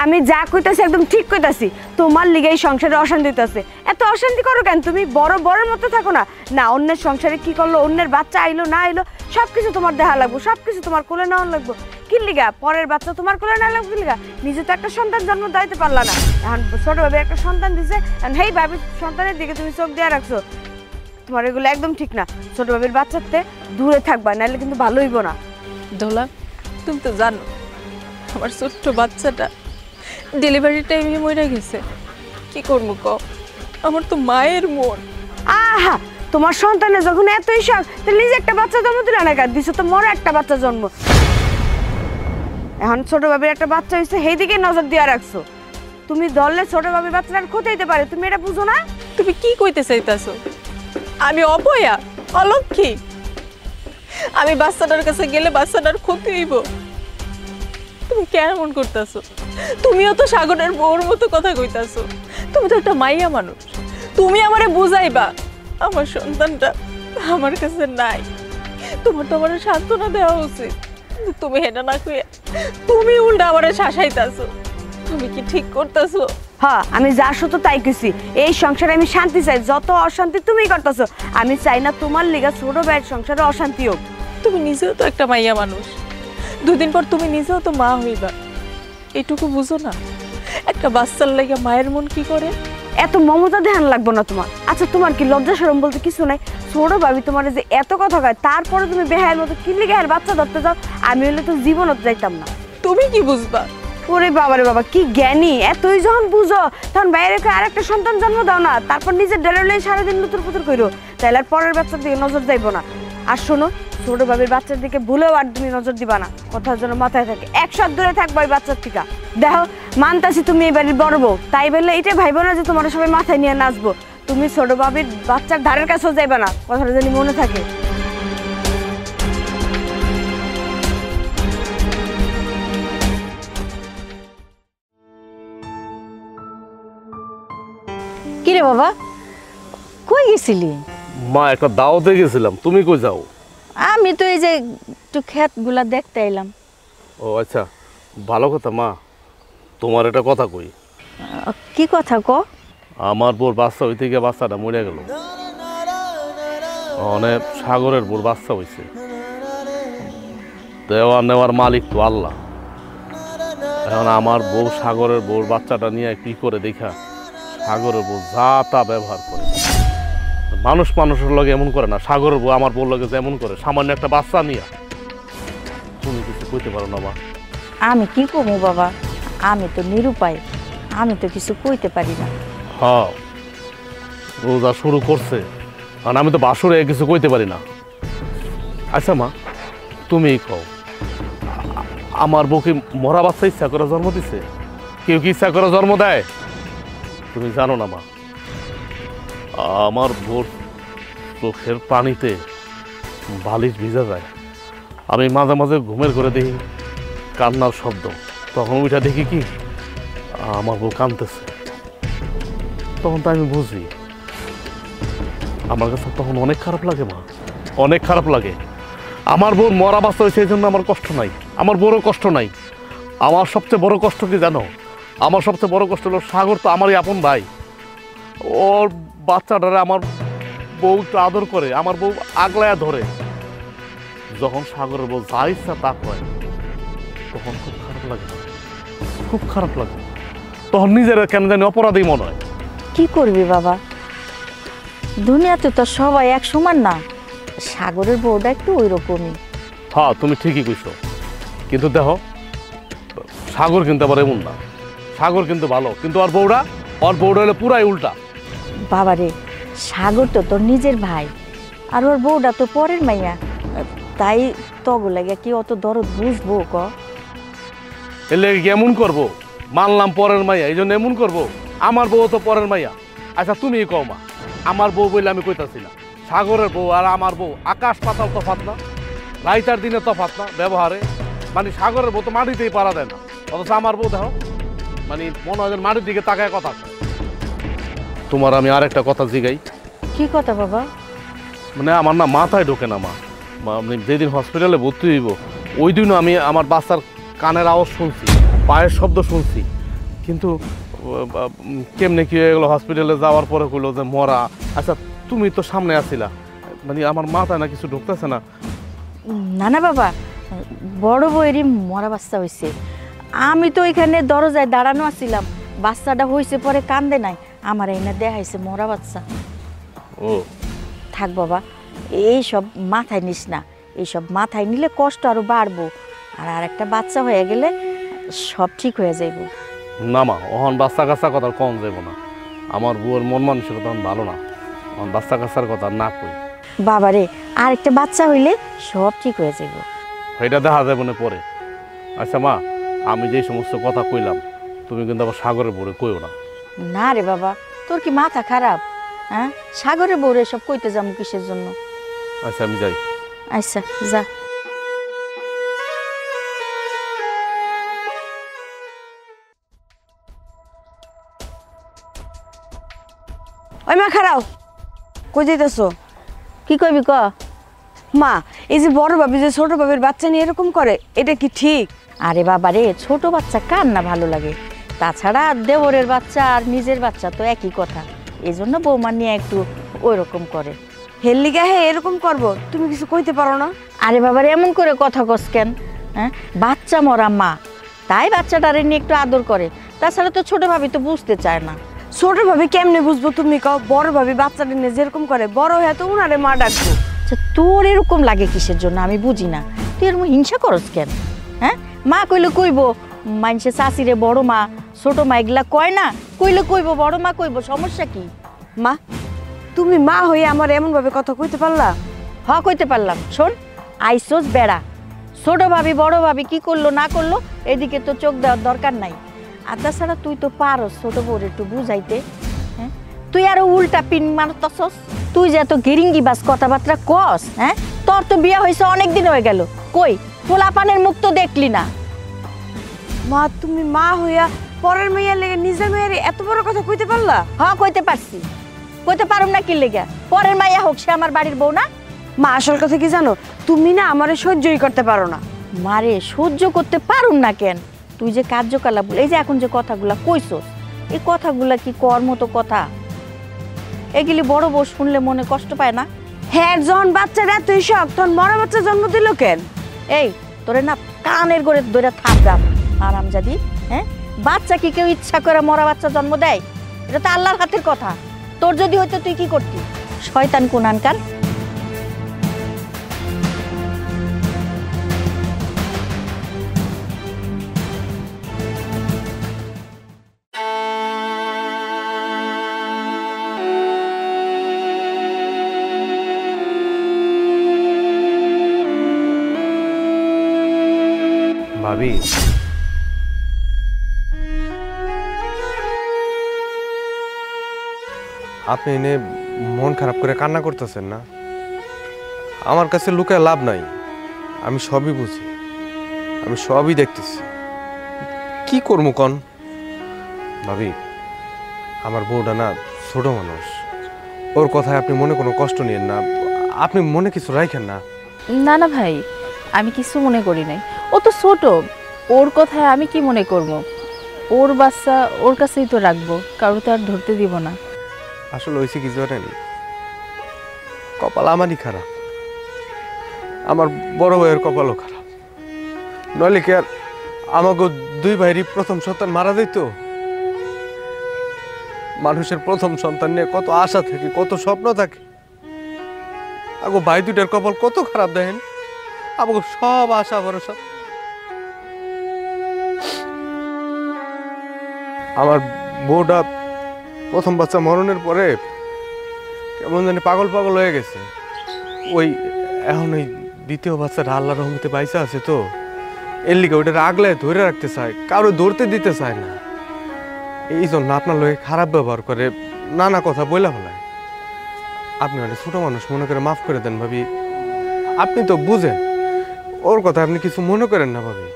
আমি যা কইতাছি একদম ঠিক কইতাছি। তোমার লিগে এই সংসারে অশান্তি হইতাছে। এত অশান্তি করো কেন? তুমি বড় বড়ের মতো থাকো না। না অন্যের সংসারে কি করলো, অন্যের বাচ্চা আইলো না আইলো সবকিছু তোমার দেখা লাগবো, সবকিছু তোমার কোলে নেওয়া লাগবো। কি লিগা? পরের বাচ্চা তোমার কোলে না লাগবে লিগা? নিজে তো একটা সন্তান জন্ম দিতে পারলা না, এখন ছোট ভাবে একটা সন্তান দিছে, হেই ভাবির সন্তানের দিকে তুমি চোখ দিয়ে রাখছো। তোমার এগুলো একদম ঠিক না। ছোট ভাবির বাচ্চাতে দূরে থাকবা, নাহলে কিন্তু ভালো হইব না। দোলা তুমি তো জানো আমার ছোট্ট বাচ্চাটা ডেলিভারি টাইমে মরে গেছে। কি করবো কও? আমার তো মায়ের মন। আহা তোমার সন্তানের যখন এতই শখ, তাহলে নিজে একটা বাচ্চা জন্ম দিলে না কেন? দিছো তো মরা একটা বাচ্চা জন্ম। এখন ছোট ভাবির একটা বাচ্চা হয়েছে, সেই দিকে নজর দিয়ে রাখছো। তুমি ধরলে ছোট ভাবির বাচ্চাটার ক্ষতি হইতে পারে, তুমি এটা বুঝো না? তুমি কি কইতে চাইতাছো? আমি অপয়া, অলক্ষী? আমি বাচ্চাটার কাছে গেলে বাচ্চাটার ক্ষতি হইব? তুমি কেমন করতেছো? তুমিও তো সাগরের বউর মতো কথা কইতাছো। তুমি তো একটা মাইয়া মানুষ, তুমি আমারে বুঝাইবা আমার সন্তানটা আমার কাছে নাই। তোমার তো আমার সান্ত্বনা দেওয়া উচিত, তুমি এটা না কইয়া তুমি উল্টা আমারে শাসাইতাছো। তুমি কি ঠিক করতেছো? হ্যাঁ, আমি যা সত্য তাই কইছি। এই সংসারে আমি শান্তি চাই, যত অশান্তি তুমি করতেছো। আমি চাই না তোমার লিগা ছোট ভাইয়ের সংসারে অশান্তি হোক। তুমি নিজেও তো একটা মাইয়া মানুষ, দুদিন পর তুমি নিজেও তো মা হইবা, এটুকু বুঝো না? একটা বাচ্চার লাগে মায়ের মন কি করে? এত মমতা ধ্যান লাগবো না তোমার। আচ্ছা, তোমার কি লজ্জা শরম বলতে কিছু নাই? ছোট ভাবি তোমার যে এত কথা কয়, তারপরে তুমি বেহায়ের মতো কি লিগে বাচ্চা ধরতে যাও? আমি হলে তো জীবনত যাইতাম না। তুমি কি বুঝবা? ওরে বাবারে বাবা, কি জ্ঞানী! এতই যখন বুঝো তখন বাইরে আরেকটা সন্তান জন্ম দাও না, তারপর নিজের ডেলিভারি সারাদিন লুতুর পুতুর করো, তাইলে আর পরের বাচ্চার দিকে নজর যাইবো না। আর শোনো, ছোট ভাবির বাচ্চার দিকে ভুলেও আর তুমি নজর দিবা না, কথা যেন মাথায় থাকে। 100 হাত দূরে থাকবো ওই বাচ্চার থেকে। দেখো, মানতাছি তুমি এই বাড়ির বড় বউ, তাই বললে এটা ভাইবো না যে তোমার সবাই মাথায় নিয়ে নাচবো। তুমি ছোট ভাবির বাচ্চার ধারের কাছেও যাইবা না, কথাটা যেন মনে থাকে। কিরে বাবা, কই গেছিলি? মা, একটা দাওয়াতে গেছিলাম। তুমি কই যাও? আমি তো এই যে একটু ক্ষেতগুলা দেখতে এলাম। ও আচ্ছা, ভালো কথা। মা, তোমার একটা কথা কই। কি কথা ক? আমার বোর বাচ্চা হইতে গিয়ে বাচ্চাটা মরে গেল। অনেক সাগরের বোর বাচ্চা হয়েছে। দেওয়া নেওয়ার মালিক তো আল্লাহ। এখন আমার বউ সাগরের বউর বাচ্চাটা নিয়ে কি করে দেখা সাগরের বউ যা তা ব্যবহার করে। মানুষ মানুষের লগে এমন করে না, সাগরের বউ আমার বউর লগে যেমন করে, সামান্য একটা বাচ্চা নিয়ে। তুমি কিছু কইতে পারো না মা? আমি কি কমু বাবা, আমি তো নিরুপায়, আমি তো কিছু কইতে পারি না। হ্যাঁ, ও যা শুরু করছে, কারণ আমি তো বাসুরে কিছু কইতে পারি না। আচ্ছা মা, তুমি কও, আমার বউ কি মরা বাচ্চা ইচ্ছা করে জন্ম দিছে? কেউ কি ইচ্ছা করে জন্ম দেয়? তুমি জানো না মা, আমার বোর চোখের পানিতে বালিশ ভিজা যায়। আমি মাঝে মাঝে ঘুমের করে দেখি কান্নার শব্দ, তখন ওইটা দেখি কি আমার বউ কাঁদতেছে। তখন তো আমি বুঝি, আমার কাছে তখন অনেক খারাপ লাগে মা, অনেক খারাপ লাগে। আমার বোর মরা বাচ্চা হয়েছে, এই জন্য আমার কষ্ট নাই, আমার বড় কষ্ট নাই। আমার সবচেয়ে বড় কষ্ট কি জানো? আমার সবচেয়ে বড় কষ্ট হলো সাগর তো আমারই আপন ভাই। ওর বাচ্চাটারে আমার বউ একটু আদর করে, আমার বউ আগলায়া ধরে। যখন সাগরের বউ যা ইচ্ছা তা হয়, তখন খুব খারাপ লাগে, খুব খারাপ লাগে। তখন নিজের কেন জানি অপরাধী মনে হয়। কি করবি বাবা, দুনিয়াতে তো সবাই এক সমান না, সাগরের বউটা একটু ওই রকমই। হ্যাঁ, তুমি ঠিকই কইছো, কিন্তু দেখো সাগর কিন্তু আবার এমন না। সাগর কিন্তু ভালো, কিন্তু ওর বউটা হলো পুরাই উল্টা। বাবারে, সাগর তো তোর নিজের ভাই, আর ওর বউটা তো পরের মাইয়া, তাই তগো লাগে কি অত দরদ বুঝবো ক? এলে এমন করবো, মানলাম পরের মাইয়া, এই জন্য এমন করবো। আমার বউ তো পরের মাইয়া। আচ্ছা তুমি কও মা, আমার বউ বলে আমি কইতাছি না, সাগরের বউ আর আমার বউ আকাশ পাতাল তফাৎ না, রাইতার দিনে তফাৎ না ব্যবহারে। মানে সাগরের বউ তো মাটিতেই পারা দেয় না, অথচ আমার বউ দেখো মানে মনে হয় মাটির দিকে তাকায় কথা। তোমার আমি আর একটা কথা জিগাই। কি কথা বাবা? মানে আমার না মাথায় ঢোকে না মা। মানে যেদিন হসপিটালে ভর্তি হইব, ওই দিনও আমি আমার বাচ্চার কানের আওয়াজ শুনছি, পায়ের শব্দ শুনছি, কিন্তু কেমনে কি হয়ে গেলো হসপিটালে যাওয়ার পরে কইলো যে মরা। আচ্ছা তুমি তো সামনে আসিলা, মানে আমার মাথায় না কিছু ঢুকতেছে না। না না বাবা, বড় বউয়েরই মরা বাচ্চা হয়েছে। আমি তো এখানে দরজায় দাঁড়ানো আছিলাম, বাচ্চাটা হয়েছে পরে কান্দে নাই, আমার এই না দেখাইছে মরা বাচ্চা। ও থাক বাবা, এইসব মাথায় নিস না, এইসব মাথায় নিলে কষ্ট আরো বাড়বো, আর একটা বাচ্চা হয়ে গেলে সব ঠিক হয়ে যাইব। না মা, ওহন বাচ্চা কাচ্চার কথা কম যাব না। আমার বউয়ের মন মানসিকতা তখন ভালো না, আমার বাচ্চা কাচ্চার কথা না কই। বাবারে, আর একটা বাচ্চা হইলে সব ঠিক হয়ে যাইব, এটা দেখা যাবে না পরে। আচ্ছা মা, আমি যে সমস্ত কথা কইলাম তুমি কিন্তু আবার সাগরের বউরে কইও না। না রে বাবা, তোর কি মাথা খারাপ? হ্যাঁ, সাগরে বউরে সব কইতে যাবো কিসের জন্য? আচ্ছা আমি যাই। আচ্ছা যা। ওই মা খারাও, কই যাইতেছো? কি কইবি ক? মা, এই যে বড় ভাবি যে ছোট ভাবির বাচ্চা নিয়ে এরকম করে, এটা কি ঠিক? আরে বাবা রে, ছোট বাচ্চা কার না ভালো লাগে? তাছাড়া দেওরের বাচ্চা আর নিজের বাচ্চা তো একই কথা। এই জন্য বৌমা নিয়ে একটু ওই রকম করে। হেললিগা হে এরকম করবো, তুমি কিছু কইতে পারো না? আরে বাবা রে, এমন করে কথা কস কেন? হ্যাঁ, বাচ্চা মরা মা, তাই বাচ্চাটারে নিয়ে একটু আদর করে। তাছাড়া তো ছোট ভাবি তো বুঝতে চায় না। ছোট ভাবি কেমনে বুঝবো তুমি কও? বড় ভাবি বাচ্চাটা নিয়ে যেরকম করে, বড় হয়ে তো উনারে মা ডাকবো। আচ্ছা, তোর এরকম লাগে কিসের জন্য আমি বুঝি না। তুই এরকম হিংসা করস কেন? হ্যাঁ, মা কইলে কইব, মানুষে চাষিরে বড় মা ছোট মা এগুলা কয় না, কইলে কইব বড় মা কইব, সমস্যা কি? মা, তুমি মা হয়ে আমার এমন ভাবে কথা কইতে পারলা? হ, কইতে পারলাম। শোন, আইসোস বেড়া, ছোট ভাবি বড় ভাবি কি করলো না করলো এদিকে তো চোখ দেওয়ার দরকার নাই। আর তাছাড়া তুই তো পারস ছোট বউর একটু বুঝাইতে। হ্যাঁ, তুই আরো উল্টা পিন মারতাছস। তুই যে এত গিরিঙ্গি বাস কথাবার্তা কস, হ্যাঁ, তোর তো বিয়ে হয়েছে অনেক দিন হয়ে গেল, কই পোলা পানের মুখ তো দেখলি না। মা, তুমি মা হইয়া পরের মেয়ের লেগে নিজের মেয়ের এত বড় কথা কইতে পারলা? হ, কইতে পারছি। কইতে পারুম না কি লেগা? পরের মাইয়া হোক, সে আমার বাড়ির বউ না? মা, আসল কথা কি জানো? তুমি না আমারে সহ্যই করতে পারো না। মারে সহ্য করতে পারুম না কেন? তুই যে কার্যকলাপ, এই যে এখন যে কথাগুলা কইছস, এই কথাগুলা কি কর মতো কথা? এগুলি বড় বউ শুনলে মনে কষ্ট পায় না? হ্যাঁ, যখন বাচ্চার এতই শখ, তখন মরা বাচ্চা জন্ম দিল কেন? এই তোরে না কানের করে ধরে থাপড়াম আরামজাদি। হ্যাঁ, বাচ্চা কি কেউ ইচ্ছা করে মরা বাচ্চা জন্ম দেয়? এটা তো আল্লাহর হাতের কথা। তোর যদি হইতো তুই কি করতি? শয়তান কুনানকার। ভাবি, আপনি এনে মন খারাপ করে কান্না করতেছেন না? আমার কাছে লুকায় লাভ নাই, আমি সবই বুঝি, আমি সবই দেখতেছি। কি করবো কন? ভাবি, আমার বউটা না ছোট মানুষ, ওর কথায় আপনি মনে কোনো কষ্ট নিয়েন না, আপনি মনে কিছু রাখেন না। না না ভাই, আমি কিছু মনে করি নাই। ও তো ছোট, ওর কথায় আমি কি মনে করব? ওর বাচ্চা ওর কাছেই তো রাখবো, কারো তো আর ধরতে দিব না। আসলে হয়েছে কি জানেন, কপাল আমারই খারাপ, আমার বড় ভাইয়ের কপালও খারাপ। নইলে কি আর আমাকে দুই ভাইয়েরই প্রথম সন্তান মারা যেত? মানুষের প্রথম সন্তান নিয়ে কত আশা থাকে, কত স্বপ্ন থাকে। আগো ভাই দুইটার কপাল কত খারাপ দেখেন, আমাকে সব আশা ভরসা। আমার বউটা প্রথম বাচ্চা মরণের পরে কেমন জানি পাগল পাগল হয়ে গেছে। ওই এখন ওই দ্বিতীয় বাচ্চাটা আল্লাহর রহমতে বাইসা আছে, তো এর লিগে ওইটা আগলে ধরে রাখতে চায়, কারো ধরতে দিতে চায় না। এই জন্য আপনার লোকে খারাপ ব্যবহার করে, নানা কথা বইলা ফেলায়। আপনি মানে ছোট মানুষ মনে করে মাফ করে দেন ভাবি, আপনি তো বুঝেন, ওর কথা আপনি কিছু মনে করেন না ভাবি।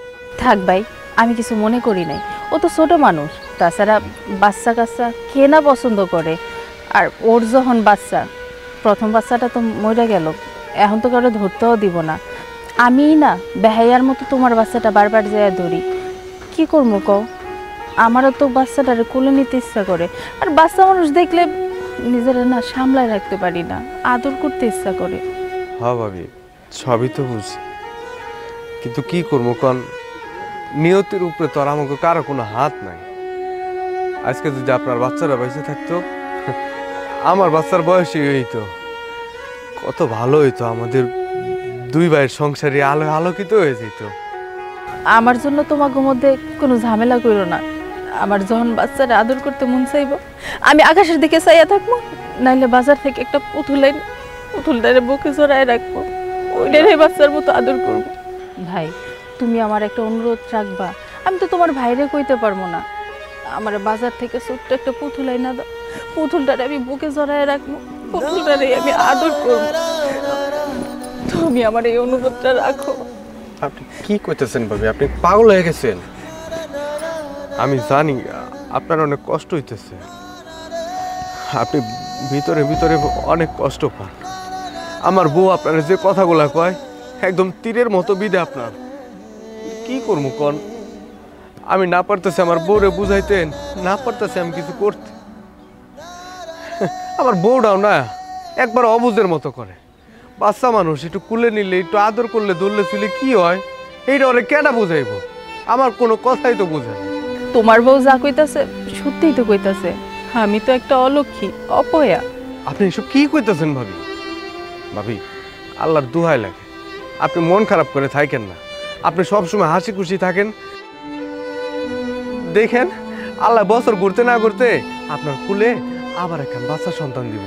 থাক ভাই, আমি কিছু মনে করি নাই। ও তো ছোট মানুষ, তাছাড়া বাচ্চা কাচ্চা কে না পছন্দ করে। আর ওর যখন বাচ্চা, প্রথম বাচ্চাটা তো মরে গেল, এখন তো কারো ধরতেও দিব না। আমি না বেহাইয়ার মতো তোমার বাচ্চাটা বারবার যায় ধরি। কি করবো কও? আমারও তো বাচ্চাটারে কোলে নিতে ইচ্ছা করে, আর বাচ্চা মানুষ দেখলে নিজেরা না সামলায় রাখতে পারি না, আদর করতে ইচ্ছা করে। হ্যাঁ ভাবি, সবই তো বুঝি, কিন্তু কি করবো কন, নিয়তির উপরে তো আর আমাকে কারো কোনো হাত নাই। আজকে যদি আপনার বাচ্চারা বেঁচে থাকতো, আমার বাচ্চার বয়সই হইতো, কত ভালো হইতো, আমাদের দুই ভাইয়ের সংসারে আলো আলোকিত হয়ে যেত। আমার জন্য তোমাকে মধ্যে কোনো ঝামেলা করো না। আমার যখন বাচ্চারা আদর করতে মন চাইব, আমি আকাশের দিকে চাইয়া থাকবো, নাইলে বাজার থেকে একটা পুতুলটারে বুকে জড়ায় রাখবো, ওইটারে বাচ্চার মতো আদর করবো। ভাই, তুমি আমার একটা অনুরোধ রাখবা। আমি তো তোমার ভাইরে কইতে পারবো না, আমার বাজার থেকে ছোট্ট একটা পুতুল আইনা দাও, পুতুলটারে আমি বুকে জড়ায় রাখবো, পুতুলটারে আমি আদর করবো। তুমি আমার এই অনুরোধটা রাখো। আপনি কি কইতেছেন ভাবি? আপনি পাগল হয়ে গেছেন। আমি জানি আপনার অনেক কষ্ট হইতেছে, আপনি ভিতরে ভিতরে অনেক কষ্ট পান। আমার বউ আপনার যে কথাগুলা কয় একদম তীরের মতো বিধে আপনার। কি করবো কন? আমি না পারতেছি আমার বউরে বুঝাইতেন, না পারতেছি আমি কিছু করতে। আমার বউটাও না একবার অবুঝের মতো করে। বাচ্চা মানুষ একটু কুলে নিলে, একটু আদর করলে, ধরলে চুলে কি হয় এইটা ওরে কেনা বুঝাইব? আমার কোনো কথাই তো বুঝে না। তোমার বউ যা কইতাছে সত্যিই তো কইতাছে, আমি তো একটা অলক্ষী, অপয়া। আপনি এসব কি কইতেছেন ভাবি? ভাবি, আল্লাহর দোহাই লাগে, আপনি মন খারাপ করে থাকেন না। আপনি সবসময় হাসি খুশি থাকেন। দেখেন আল্লাহ বছর ঘুরতে না ঘুরতে আপনার কুলে আবার একখান বাচ্চা সন্তান দিব,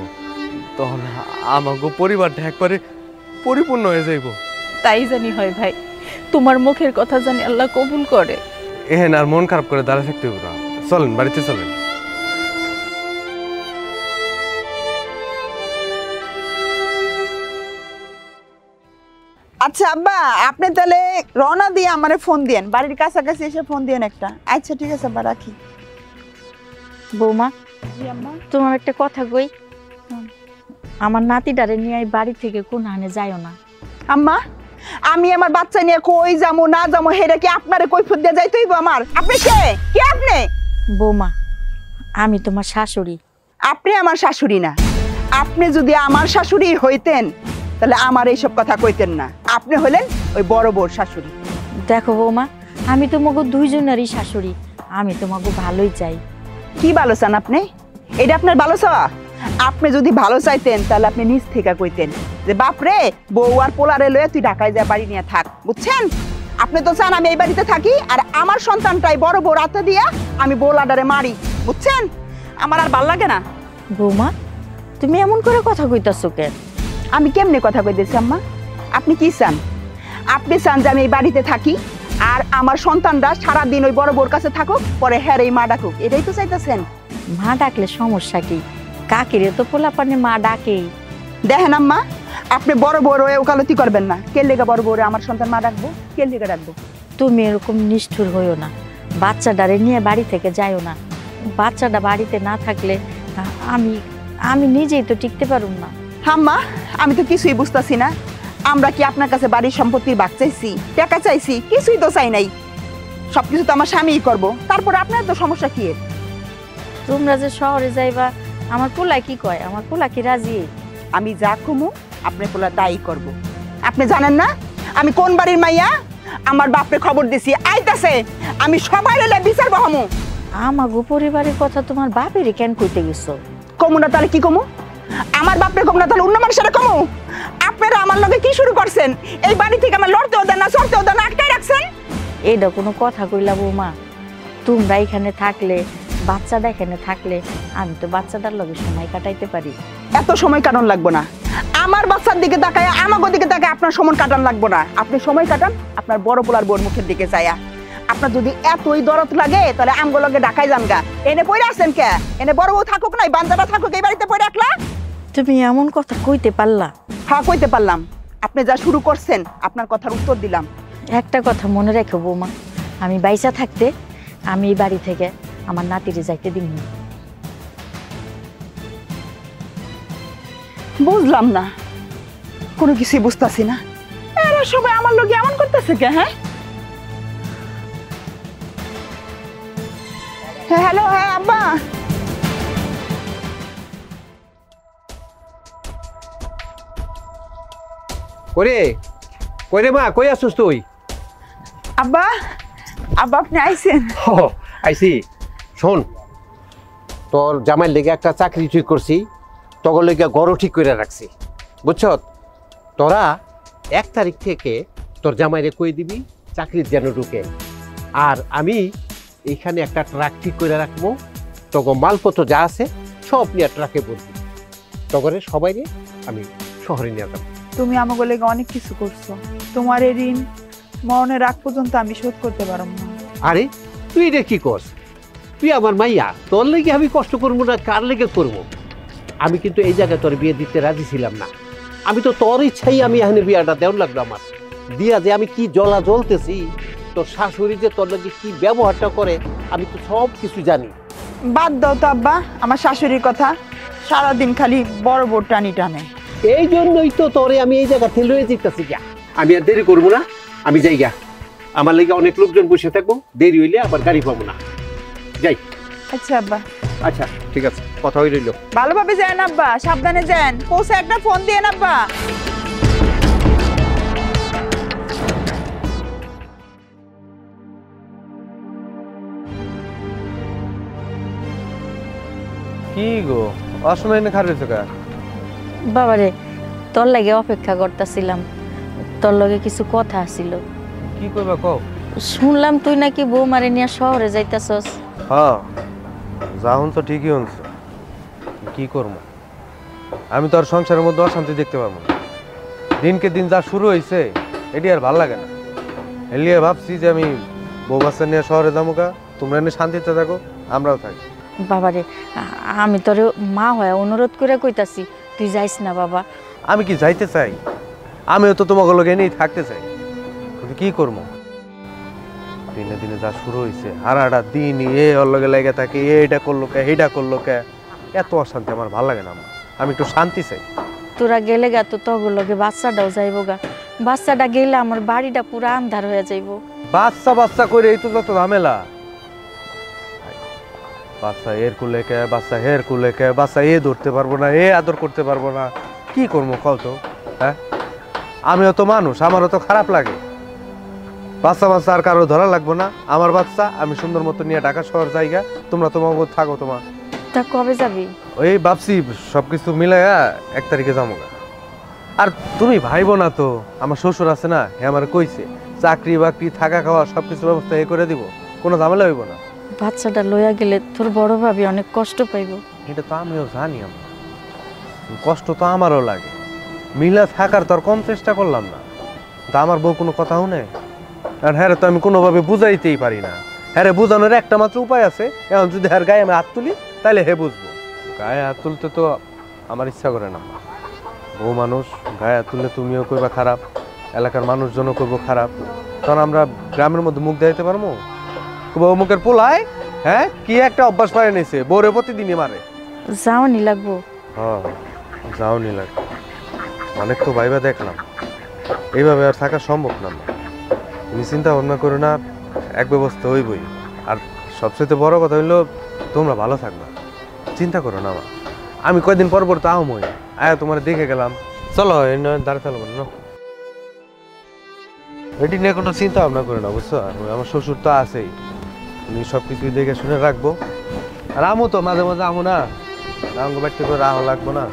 তখন আমাকে পরিবারটা একবারে পরিপূর্ণ হয়ে যাইব। তাই জানি হয় ভাই, তোমার মুখের কথা জানি আল্লাহ কবুল করে। এহেন আর মন খারাপ করে দাঁড়া থাকতে হবে না। চলেন বাড়িতে চলেন। আচ্ছা আব্বা, আপনি তাহলে রওনা দিয়ে আমারে ফোন দিয়েন, বাড়ির কাছাকাছি এসে ফোন দিয়েন একটা। আচ্ছা ঠিক আছে আব্বা, রাখি। বৌমা, জি আম্মা। তোমার একটা কথা কই, আমার নাতিটারে নিয়ে এই বাড়ি থেকে কোন হানে যাইও না। আম্মা, আমি আমার বাচ্চা নিয়ে কই যাবো না যাবো হেরে কি আপনারে কৈফিয়ত দিয়ে যাইতে হইব আমার? আপনি কে? কে আপনি? বৌমা, আমি তোমার শাশুড়ি। আপনি আমার শাশুড়ি না। আপনি যদি আমার শাশুড়ি হইতেন তাহলে আমার এইসব কথা কইতেন না। আপনি হলেন ওই বড় বউর শাশুড়ি। দেখো বৌমা, আমি তোমাকে দুইজনেরই শাশুড়ি, আমি তোমাকে ভালোই চাই। কি ভালো চান আপনি? এটা আপনার ভালো চাওয়া? আপনি যদি ভালো চাইতেন তাহলে আপনি নিজ থেকে কইতেন যে বাপরে, বউ আর পোলারে লয়ে তুই ঢাকায় যা বাড়ি নিয়ে থাক, বুঝছেন? আপনি তো চান আমি এই বাড়িতে থাকি আর আমার সন্তানটাই বড় বউ রাতে দিয়া আমি বউলাডারে মারি, বুঝছেন? আমার আর ভাল লাগে না। বৌমা, তুমি এমন করে কথা কইতাছো কেন? আমি কেমনে কথা কইতেছি আম্মা? আপনি কি চান? আপনি চান যে আমি এই বাড়িতে থাকি আর আমার সন্তানরা সারাদিন ওই বড় বউর কাছে থাকুক, পরে হ্যাঁ এই মা ডাকুক, এটাই তো চাইতেছেন? মা ডাকলে সমস্যা কি? কাকিরে তো পোলাপানে মা ডাকেই। দেখেন আম্মা, আপনি বড় বড় হয়ে ওকালতি করবেন না। কে লেগে বড় বড় আমার সন্তান মা ডাকবো? কে লেগে ডাকবো? তুমি এরকম নিষ্ঠুর হইও না, বাচ্চাটারে নিয়ে বাড়ি থেকে যাইও না। বাচ্চাটা বাড়িতে না থাকলে আমি আমি নিজেই তো টিকতে পারুম না। আম্মা, আমি তো কিছুই বুঝতেছি না। আমরা কি আপনার কাছে বাড়ির সম্পত্তির ভাগ চাইছি, টাকা চাইছি? কিছুই তো চাই নাই। সবকিছু তো আমার স্বামীই করবো, তারপরে আপনার তো সমস্যা কি? তোমরা যে শহরে যাইবা, আমার পোলা কি কয়? আমার পোলা কি রাজি? আমি যা কমু আপনার পোলা তাই করবো। আপনি জানেন না আমি কোন বাড়ির মাইয়া? আমার বাপরে খবর দিছি, আইতাছে। আমি সবাই এলে বিচার বহামু। আমাগো পরিবারের কথা তোমার বাপেরই কেন কইতে গেছো? কমু না তাহলে কি কমু? আমার বাপরে কমু না তাহলে অন্য মানুষের কমু? আপনারা আমার লগে কি শুরু করছেন? এই বাড়ি থেকে আমার লড়তেও দেন না, চড়তেও দেন না, আটকাই রাখছেন। এইটা কোনো কথা কইলা বৌমা? তোমরা এখানে থাকলে, বাচ্চাটা এখানে থাকলে আমি তো বাচ্চাটার লগে সময় কাটাইতে পারি। এত সময় কাটান লাগবো না। আমার বাচ্চার দিকে তাকায়, আমাগো দিকে তাকায় আপনার সময় কাটান লাগবো না। আপনি সময় কাটান আপনার বড় পোলার বোর মুখের দিকে চাইয়া। আপনার যদি এতই দরদ লাগে তাহলে আমগো লগে ঢাকায় যান গা। এনে পড়ে আসছেন কে? এনে বড় বউ থাকুক নাই, বাঞ্জাটা থাকুক, এই বাড়িতে পড়ে রাখলা? তুমি এমন কথা কইতে পারলা? হ্যাঁ কইতে পারলাম। আপনি যা শুরু করছেন আপনার কথার উত্তর দিলাম। একটা কথা মনে রেখো বৌমা, আমি বাইসা থাকতে আমি এই বাড়ি থেকে আমার নাতিরে যাইতে দিই না। বুঝলাম না, কোনো কিছুই বুঝতেছি না। এরা সবাই আমার লোক এমন করতেছে কে? হ্যাঁ হ্যালো, হ্যাঁ আব্বা। ওরে কইরে মা, কই আসছিস তুই? আব্বা, আব্বা আপনি আইছেন? আইসি। শোন, তোর জামাইয়ের লেগে একটা চাকরি ঠিক করছি, তখন লেগে ঘরও ঠিক করে রাখছি, বুঝছ? তোরা 1 তারিখ থেকে তোর জামাইরে কই দিবি চাকরির যেন ঢুকে। আর আমি এইখানে একটা ট্রাক ঠিক করে রাখবো, তখন মালপত্র যা আছে সব নিয়ে ট্রাকে ভরবি। তগরে সবাইরে আমি শহরে নিয়ে যাবো। তুমি আমাকে লেগে অনেক কিছু করছো। তোমার এই ঋণ মরণের আগ পর্যন্ত আমি শোধ করতে পারব না। আরে তুই রে কি করস? তুই আমার মাইয়া, তোর লেগে আমি কষ্ট করবো না, কার লেগে করবো? আমি কিন্তু এই জায়গায় তোর বিয়ে দিতে রাজি ছিলাম না। আমি তো তোর ইচ্ছাই আমি এখানে বিয়াটা দেওয়ার লাগলো। আমার দিয়া যে আমি কি জ্বলা জ্বলতেছি, তোর শাশুড়ি যে তোর লাগে কি ব্যবহারটা করে আমি তো সব কিছু জানি। বাদ দাও তো আব্বা আমার শাশুড়ির কথা, সারাদিন খালি বড় বড় টানি টানে। এই জন্যই তো তোরে আমি এই জায়গা থেকে লয়ে যেতেছি। গা আমি আর দেরি করবো না, আমি যাই গা। আমার লেগে অনেক লোকজন বসে থাকবো, দেরি হইলে আবার গাড়ি পাবো না। যাই। আচ্ছা আব্বা। আচ্ছা ঠিক আছে, কথা হয়ে রইল। ভালোভাবে যান আব্বা, সাবধানে যান, পৌঁছে একটা ফোন দিয়ে আব্বা। কি গো অসময় না খারাপ হয়েছে? বাবারে তোর লাগে অপেক্ষা করতেছিলাম, তোর লগে কিছু কথা আছিল। কি কইবা কও? শুনলাম তুই নাকি বৌমারে নিয়ে শহরে যাইতাছস। হ্যাঁ যাহুন তো ঠিকই হচ্ছে, কি করবো? আমি তো আর সংসারের মধ্যে অশান্তি দেখতে পারবো না। দিনকে দিন যা শুরু হয়েছে এটি আর ভাল লাগে না। এলিয়ে ভাবছি যে আমি বউ বাচ্চা নিয়ে শহরে যাবো গা, তোমরা এনে শান্তিতে থাকো, আমরাও থাকি। বাবারে আমি তোরে মা হয়ে অনুরোধ করে কইতাছি তুই যাইস না বাবা। আমি কি যাইতে চাই? আমিও তো তোমাকে লোক এনেই থাকতে চাই, কিন্তু কি করবো? দিনে দিনে যা শুরু হয়েছে, হারাটা দিন এ ওর লগে লেগে থাকে, এইটা করলো কে এইটা করলো কে, এত অশান্তি আমার ভালো লাগে না। আমি একটু শান্তি চাই। তোরা গেলে গা তো তগর লগে বাচ্চাটাও যাইব গা, বাচ্চাটা গেলে আমার বাড়িটা পুরা আন্ধার হয়ে যাইব। বাচ্চা বাচ্চা করে এই তো যত ঝামেলা। বাচ্চা এর কুলে কে, বাচ্চা হের কুলে কে, বাচ্চা এ ধরতে পারবো না, এ আদর করতে পারবো না, কি করবো কও তো? হ্যাঁ আমিও তো মানুষ, আমারও তো খারাপ লাগে। বাচ্চা বাচ্চা আর কারো ধরা লাগবো না, আমার বাচ্চা আমি সুন্দর মতো নিয়ে ঢাকা শহর জায়গা, তোমরা তোমার থাকো। তোমার তা কবে যাবি? ওই ভাবছি সবকিছু মিলাইয়া 1 তারিখে যাবো। আর তুমি ভাইবো না তো, আমার শ্বশুর আছে না, হে আমার কইছে চাকরি বাকরি থাকা খাওয়া সবকিছু ব্যবস্থা এ করে দিব, কোনো ঝামেলা হইব না। বাচ্চাটা লইয়া গেলে তোর বড় ভাবি অনেক কষ্ট পাইব। এটা তো আমিও জানি, আমার কষ্ট তো আমারও লাগে, মিলা থাকার তো আর কম চেষ্টা করলাম না। তা আমার বউ কোনো কথা শুনে? আর হ্যাঁ তো আমি কোনোভাবে বুঝাইতেই পারি না। হ্যাঁ বুঝানোর একটা মাত্র উপায় আছে, এখন যদি হ্যাঁ গায়ে আমি হাত তুলি তাহলে হে বুঝবো। গায়ে হাত তুলতে তো আমার ইচ্ছা করে না। বউ মানুষ, গায়ে হাত তুললে তুমিও কইবা খারাপ, এলাকার মানুষজনও করবো খারাপ, তখন আমরা গ্রামের মধ্যে মুখ দেখাইতে পারবো? বউ মুখের পোলায় হ্যাঁ কি একটা অভ্যাস পায় নিছে, বউরে প্রতিদিনই মারে। যাওয়ানি লাগবো। হ্যাঁ যাওনি লাগবে, অনেক তো ভাইবা দেখলাম, এইভাবে আর থাকা সম্ভব না। তুমি চিন্তা ভাবনা করো না, এক ব্যবস্থা হইবই। আর সবচেয়ে বড় কথা হইলো তোমরা ভালো থাকবা, চিন্তা করো না। আমি কয়দিন পর পর তাও মই আয়া তোমার দেখে গেলাম, চলো দাঁড়িয়ে ফেলবো না, এটি নিয়ে কোনো চিন্তা ভাবনা করে না, বুঝছো? আমার শ্বশুর তো আছেই, উনি সব কিছুই দেখে শুনে রাখবো। আর আমও তো মাঝে মাঝে আমো না, আমাকে বাড়িতে করে রাহও লাগবো না।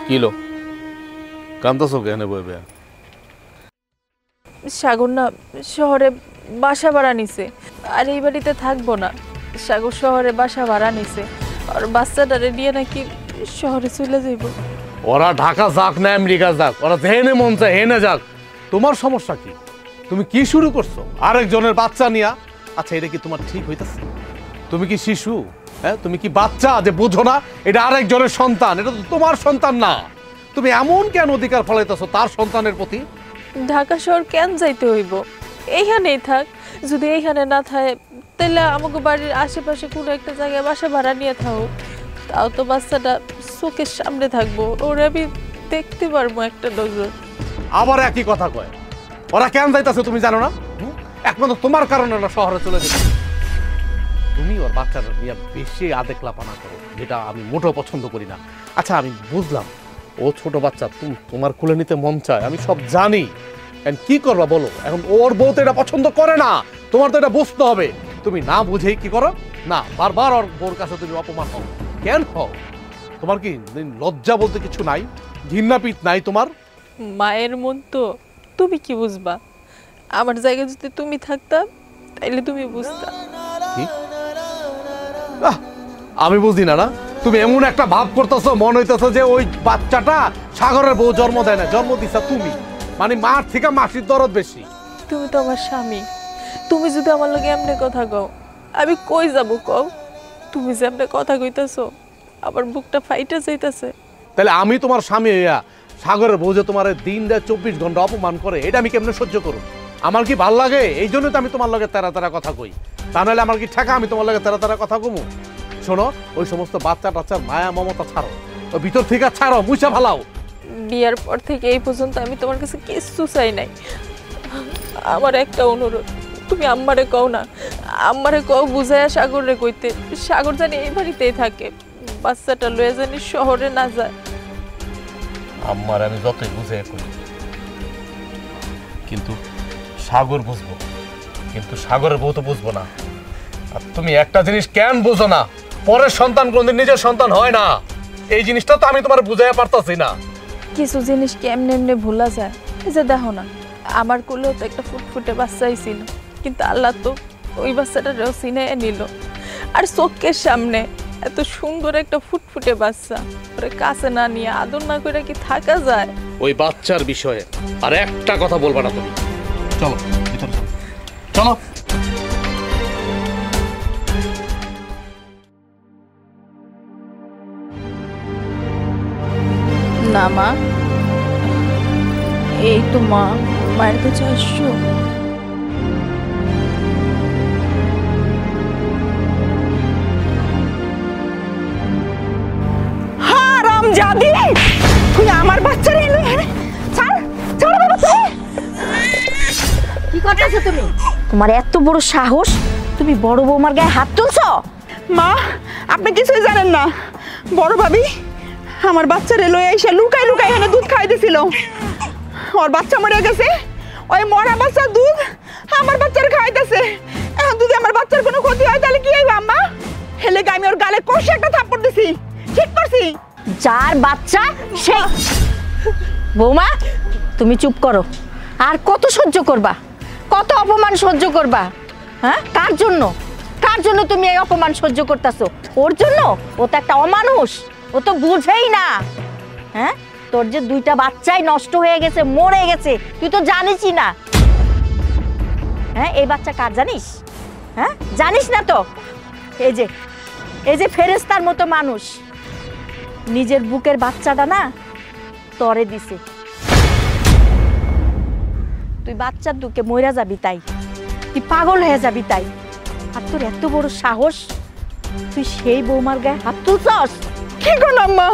কিলো কান্দাছো কেন বইবে? সাগর না শহরে বাসা ভাড়া নিছে, আর এই বাড়িতে থাকবো না। সাগর শহরে বাসা ভাড়া নিছে, আর বাচ্চাটারে নিয়ে নাকি শহরে চলে যাইব। ওরা ঢাকা যাক না আমেরিকা যাক, ওরা যেহেনে মন চায় হেনে যাক, তোমার সমস্যা কি? তুমি কি শুরু করছো আরেকজনের বাচ্চা নিয়া? আচ্ছা এটা কি তোমার ঠিক হইতেছে? তুমি কি শিশু? হ্যাঁ তুমি কি বাচ্চা যে বোঝো না এটা আরেকজনের সন্তান, এটা তো তোমার সন্তান না। তুমি এমন কেন অধিকার ফলাইতেছো তার সন্তানের প্রতি? ঢাকা শহর কেন যাইতে হইব? এইখানেই থাক। যদি এইখানে না থাকে তাহলে আমাকে বাড়ির আশেপাশে কোনো একটা জায়গায় বাসা ভাড়া নিয়ে থাকো, তাও তো বাচ্চাটা চোখের সামনে থাকবো, ওরা আমি দেখতে পারবো একটা নজর। আবার একই কথা কয়। ওরা কেন যাইতেছে তুমি জানো না? একমাত্র তোমার কারণে ওরা শহরে চলে যেতে। তুমি ওর বাচ্চাটা নিয়ে বেশি আদেকলাপানা করো, যেটা আমি মোটেও পছন্দ করি না। আচ্ছা আমি বুঝলাম ও ছোট বাচ্চা, তোমার কোলে নিতে মন চায়, আমি সব জানি। কি করবা বলো? এখন ওর বউ তো এটা পছন্দ করে না, তোমার তো এটা বুঝতে হবে। তুমি না বুঝেই কি করো না, বারবার ওর বউর কাছে তুমি অপমান হও। কেন হও? তোমার কি লজ্জা বলতে কিছু নাই? ঘৃণাপিত নাই তোমার? মায়ের মন তো, তুমি কি বুঝবা? আমার জায়গায় যদি তুমি থাকতা তাইলে তুমি বুঝতা। কি আমি বুঝি না? না তুমি এমন একটা ভাব করতেছো, মনে হইতেছো যে ওই বাচ্চাটা সাগরের বউ জন্ম দেয় না, জন্ম দিছা তুমি। মানে মার থেকে মাসির দরদ বেশি। তুমি তো আমার স্বামী, তুমি যদি আমার লগে এমনি কথা কও আমি কই যাব কও? তুমি যে এমনি কথা কইতাছো আমার বুকটা ফাইটা যাইতাছে। তাহলে আমি তোমার স্বামী হইয়া সাগরের বউ যে তোমার দিন দেয় 24 ঘন্টা অপমান করে, এটা আমি কেমনে সহ্য করব? আমার কি ভাল লাগে? এই জন্য তো আমি তোমার লগে তেরা তেরা কথা কই। তা নাহলে আমার কি ঠেকা আমি তোমার লগে তেরা তেরা কথা কমু? শোনো, ওই সমস্ত বাচ্চা টাচ্চার মায়া মমতা ছাড়ো, ওই ভিতর থেকে ছাড়ো, মুছা ফালাও। বিয়ার পর থেকে এই পর্যন্ত আমি তোমার কাছে কিছু চাই নাই। আমার একটা অনুরোধ, তুমি আম্মারে কও না, আম্মারে কও বুঝায়া সাগরে কইতে, সাগর জানি এই বাড়িতেই থাকে, বাচ্চাটা লয়ে জানি শহরে না যায়। আম্মার আমি যতই বুঝাই করি, কিন্তু সাগর বুঝবো, কিন্তু সাগরের বউ তো বুঝবো না। আর তুমি একটা জিনিস কেন বুঝো না, পরের সন্তান কোনদিন নিজের সন্তান হয় না, এই জিনিসটা তো আমি তোমার বুঝাইয়া পারতাছি না। কিছু জিনিস কি এমনি এমনি ভুলা যায়? এই যে দেখো না, আমার কোলেও তো একটা ফুটফুটে বাচ্চাই ছিল, কিন্তু আল্লাহ তো ওই বাচ্চাটাও চিনে নিল। আর চোখের সামনে এত সুন্দর একটা ফুটফুটে বাচ্চা, ওরে কাছে না নিয়ে আদর না করে কি থাকা যায়? ওই বাচ্চার বিষয়ে আর একটা কথা বলবা না তুমি। চলো ভিতরে চলো, চলো। না মা, এই তো মা, মায়ের কাছে আসছো? হারামজাদি, তুই আমার বাচ্চারে এনে ছাড়, ছাড় বাবা তুই। কি করতেছো তুমি? তোমার এত বড় সাহস, তুমি বড় বৌমার গায়ে হাত তুলছো? মা, আপনি কিছুই জানেন না। বড় ভাবি আমার বাচ্চারে লয়ে এসে লুকাই লুকাই এখানে দুধ খাইতেছিল। ওর বাচ্চা মরে গেছে, ওই মরা বাচ্চার দুধ আমার বাচ্চার খাইতেছে। এখন যদি আমার বাচ্চার কোনো ক্ষতি হয় তাহলে কি হইবে আম্মা? হেলে আমি ওর গালে কষে একটা থাপ্পড় দিছি, ঠিক করছি? যার বাচ্চা সেই। বৌমা, তুমি চুপ করো। আর কত সহ্য করবা? কত অপমান সহ্য করবা? হ্যাঁ, কার জন্য? কার জন্য তুমি এই অপমান সহ্য করতেছো? ওর জন্য? ও তো একটা অমানুষ, ও তো বুঝেই না। হ্যাঁ, তোর যে দুইটা বাচ্চাই নষ্ট হয়ে গেছে, মরে গেছে, তুই তো জানিসই না। হ্যাঁ, এই বাচ্চা কার জানিস? হ্যাঁ, জানিস না তো? এই যে ফেরেশতার মতো মানুষ নিজের বুকের বাচ্চাটা না তরে দিছে। তুই বাচ্চার দুঃখে মইরা যাবি তাই, তুই পাগল হয়ে যাবি তাই। আর তোর এত বড় সাহস, তুই সেই বৌমার গায়ে হাত তুলছস? কি করলাম আম্মা?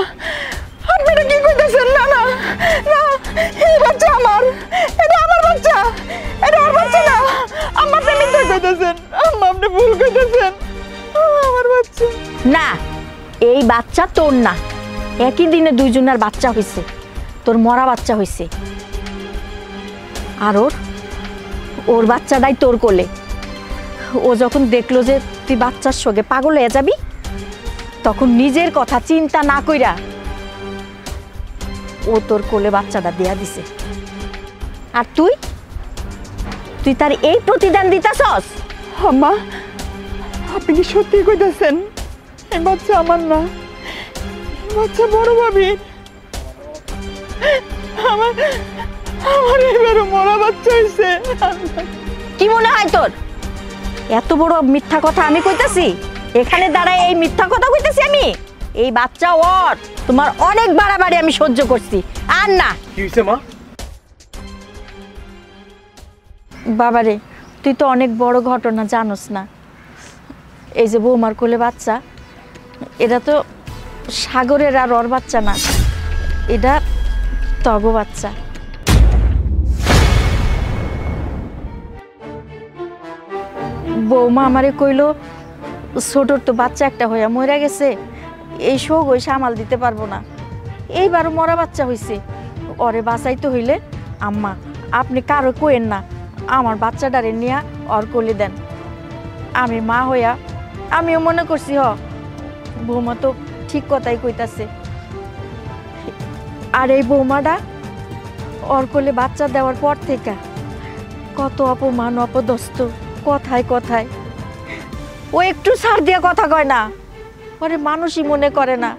আপনি এটা কি কইতেছেন? না না না, এই বাচ্চা আমার, এটা আমার বাচ্চা, এটা আমার বাচ্চা না। আম্মা আপনি মিথ্যা কইতেছেন, আম্মা আপনি ভুল কইতেছেন, আমার বাচ্চা না। এই বাচ্চা তোর না, একই দিনে দুইজনের বাচ্চা হয়েছে, তোর মরা বাচ্চা হয়েছে। আর ওর বাচ্চাটাই তোর কোলে। ও যখন দেখলো যে তুই বাচ্চার সঙ্গে পাগল হয়ে যাবি, তখন নিজের কথা চিন্তা না কইরা ও তোর কোলে বাচ্চাটা দেয়া দিছে। আর তুই তার এই প্রতিদান দিতাছস? আম্মা আপনি কি সত্যি কইতেছেন এই বাচ্চা আমার না? বাচ্চা বড় ভাবি, আমার এবারও মরা বাচ্চা হয়েছে। কি মনে হয় তোর? এত বড় মিথ্যা কথা আমি কইতাছি? এখানে দাঁড়ায় এই মিথ্যা কথা কইতাছি আমি? এই বাচ্চা ওর। তোমার অনেক বাড়াবাড়ি আমি সহ্য করছি, আর না। কি হইছে মা? বাবারে, তুই তো অনেক বড় ঘটনা জানোস না। এই যে বৌমার কোলে বাচ্চা, এটা তো সাগরের আর ওর বাচ্চা না, এটা তগো বাচ্চা। বৌমা আমারে কইলো ছোটর তো বাচ্চা একটা হইয়া মরে গেছে, এই শোক ওই সামাল দিতে পারবো না, এইবারও মরা বাচ্চা হইছে, ওরে বাঁচাইতে হইলে আম্মা আপনি কারো কইেন না, আমার বাচ্চাটারে নিয়ে ওর কোলে দেন। আমি মা হইয়া আমিও মনে করছি বৌমা তো ঠিক কথাই কইতাছে। আর এই বৌমাটা ওর কোলে বাচ্চা দেওয়ার পর থেকে কত অপমান অপদস্থ, কথায় কথায় ও একটু ছাড় দিয়ে কথা কয় না, ও ওরে মানুষই মনে করে না,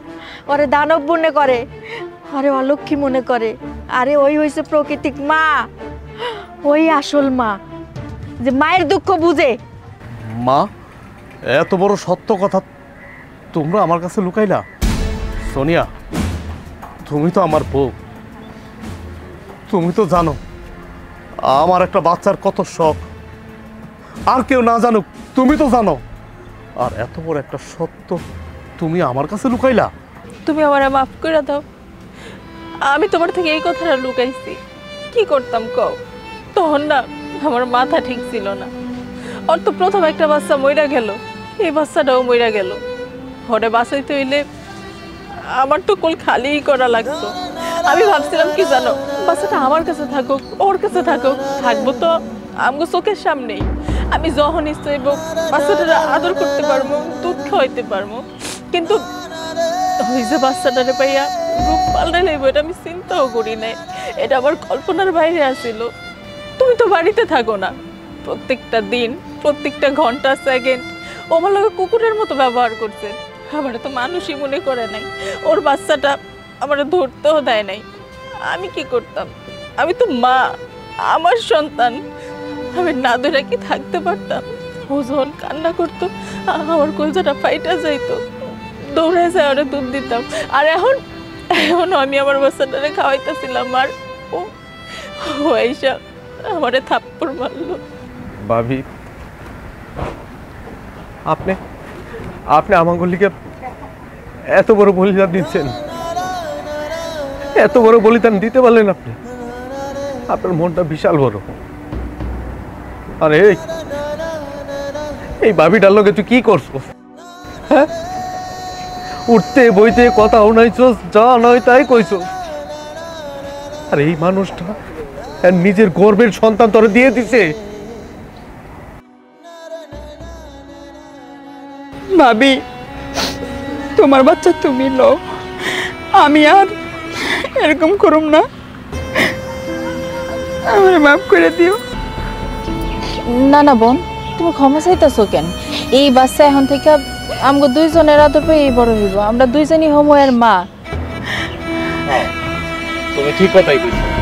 ওরে দানব মনে করে, ওরে অলক্ষী মনে করে। আরে ওই হয়েছে প্রকৃতিক মা, ওই আসল মা, যে মায়ের দুঃখ বুঝে। মা, এত বড় সত্য কথা তোমরা আমার কাছে লুকাইলা? সোনিয়া, তুমি তো আমার বউ, তুমি তো জানো আমার একটা বাচ্চার কত শখ। আর কেউ না জানুক, তুমি তো জানো। আর এত বড় একটা সত্য তুমি আমার কাছে লুকাইলা? তুমি আমারে মাফ করে দাও। আমি তোমার থেকে এই কথাটা লুকাইছি। কি করতাম কও? তখন না আমার মাথা ঠিক ছিল না। ওর তো প্রথম একটা বাচ্চা মইরা গেল, এই বাচ্চাটাও মইরা গেল। ঘরে বাঁচাইতে হইলে আমার তো কোল খালিই করা লাগতো। আমি ভাবছিলাম কি জানো, বাচ্চাটা আমার কাছে থাকুক, ওর কাছে থাকুক, থাকবো তো আমগো চোখের সামনেই। আমি যখন ইচ্ছে হইব বাচ্চাটা আদর করতে পারবো, দুধ খাওয়াইতে পারবো। কিন্তু ওই যে বাচ্চাটারে পাইয়া রূপ পাল্টে লইব, এটা আমি চিন্তাও করি নাই। এটা আমার কল্পনার বাইরে আসিল। তুমি তো বাড়িতে থাকো না, প্রত্যেকটা দিন, প্রত্যেকটা ঘন্টা, সেকেন্ড ও আমার লগে কুকুরের মতো ব্যবহার করছে। আমার তো মানুষই মনে করে নাই। ওর বাচ্চাটা আমার ধরতেও দেয় নাই। আমি কি করতাম? আমি তো মা, আমার সন্তান, আমি না ধরে কি থাকতে পারতাম? ও যখন কান্না করতো আমার কলজাটা ফাইটা যাইতো, দৌড়ে যায় ওরা দুধ দিতাম। আর এখনও আমি আমার বাচ্চাটারে খাওয়াইতেছিলাম, আর ও এসে আমারে থাপ্পড় মারলো। ভাবি, আপনি আপনি আমার গলিকে এত বড় বলিদান দিচ্ছেন, এত বড় বলিদান দিতে পারলেন আপনি? আপনার মনটা বিশাল বড়। আরে এই ভাবিটার লগে তুই কি করছো? হ্যাঁ, উঠতে বইতে কথা শোনাইছস, যা নয় তাই কইছস। আর এই মানুষটা নিজের গর্বের সন্তান তোরে দিয়ে দিছে। ভাবি, তোমার বাচ্চা তুমি লো, আমি আর এরকম করুম না, আমার মাফ করে দিও। না না বোন, তুমি ক্ষমা চাইতেছো কেন? এই বাচ্চা এখন থেকে আমগো দুইজনের আদর পেয়ে এই বড় হইব। আমরা দুইজনই হমো এর মা। তুমি ঠিক কথাই কইছো।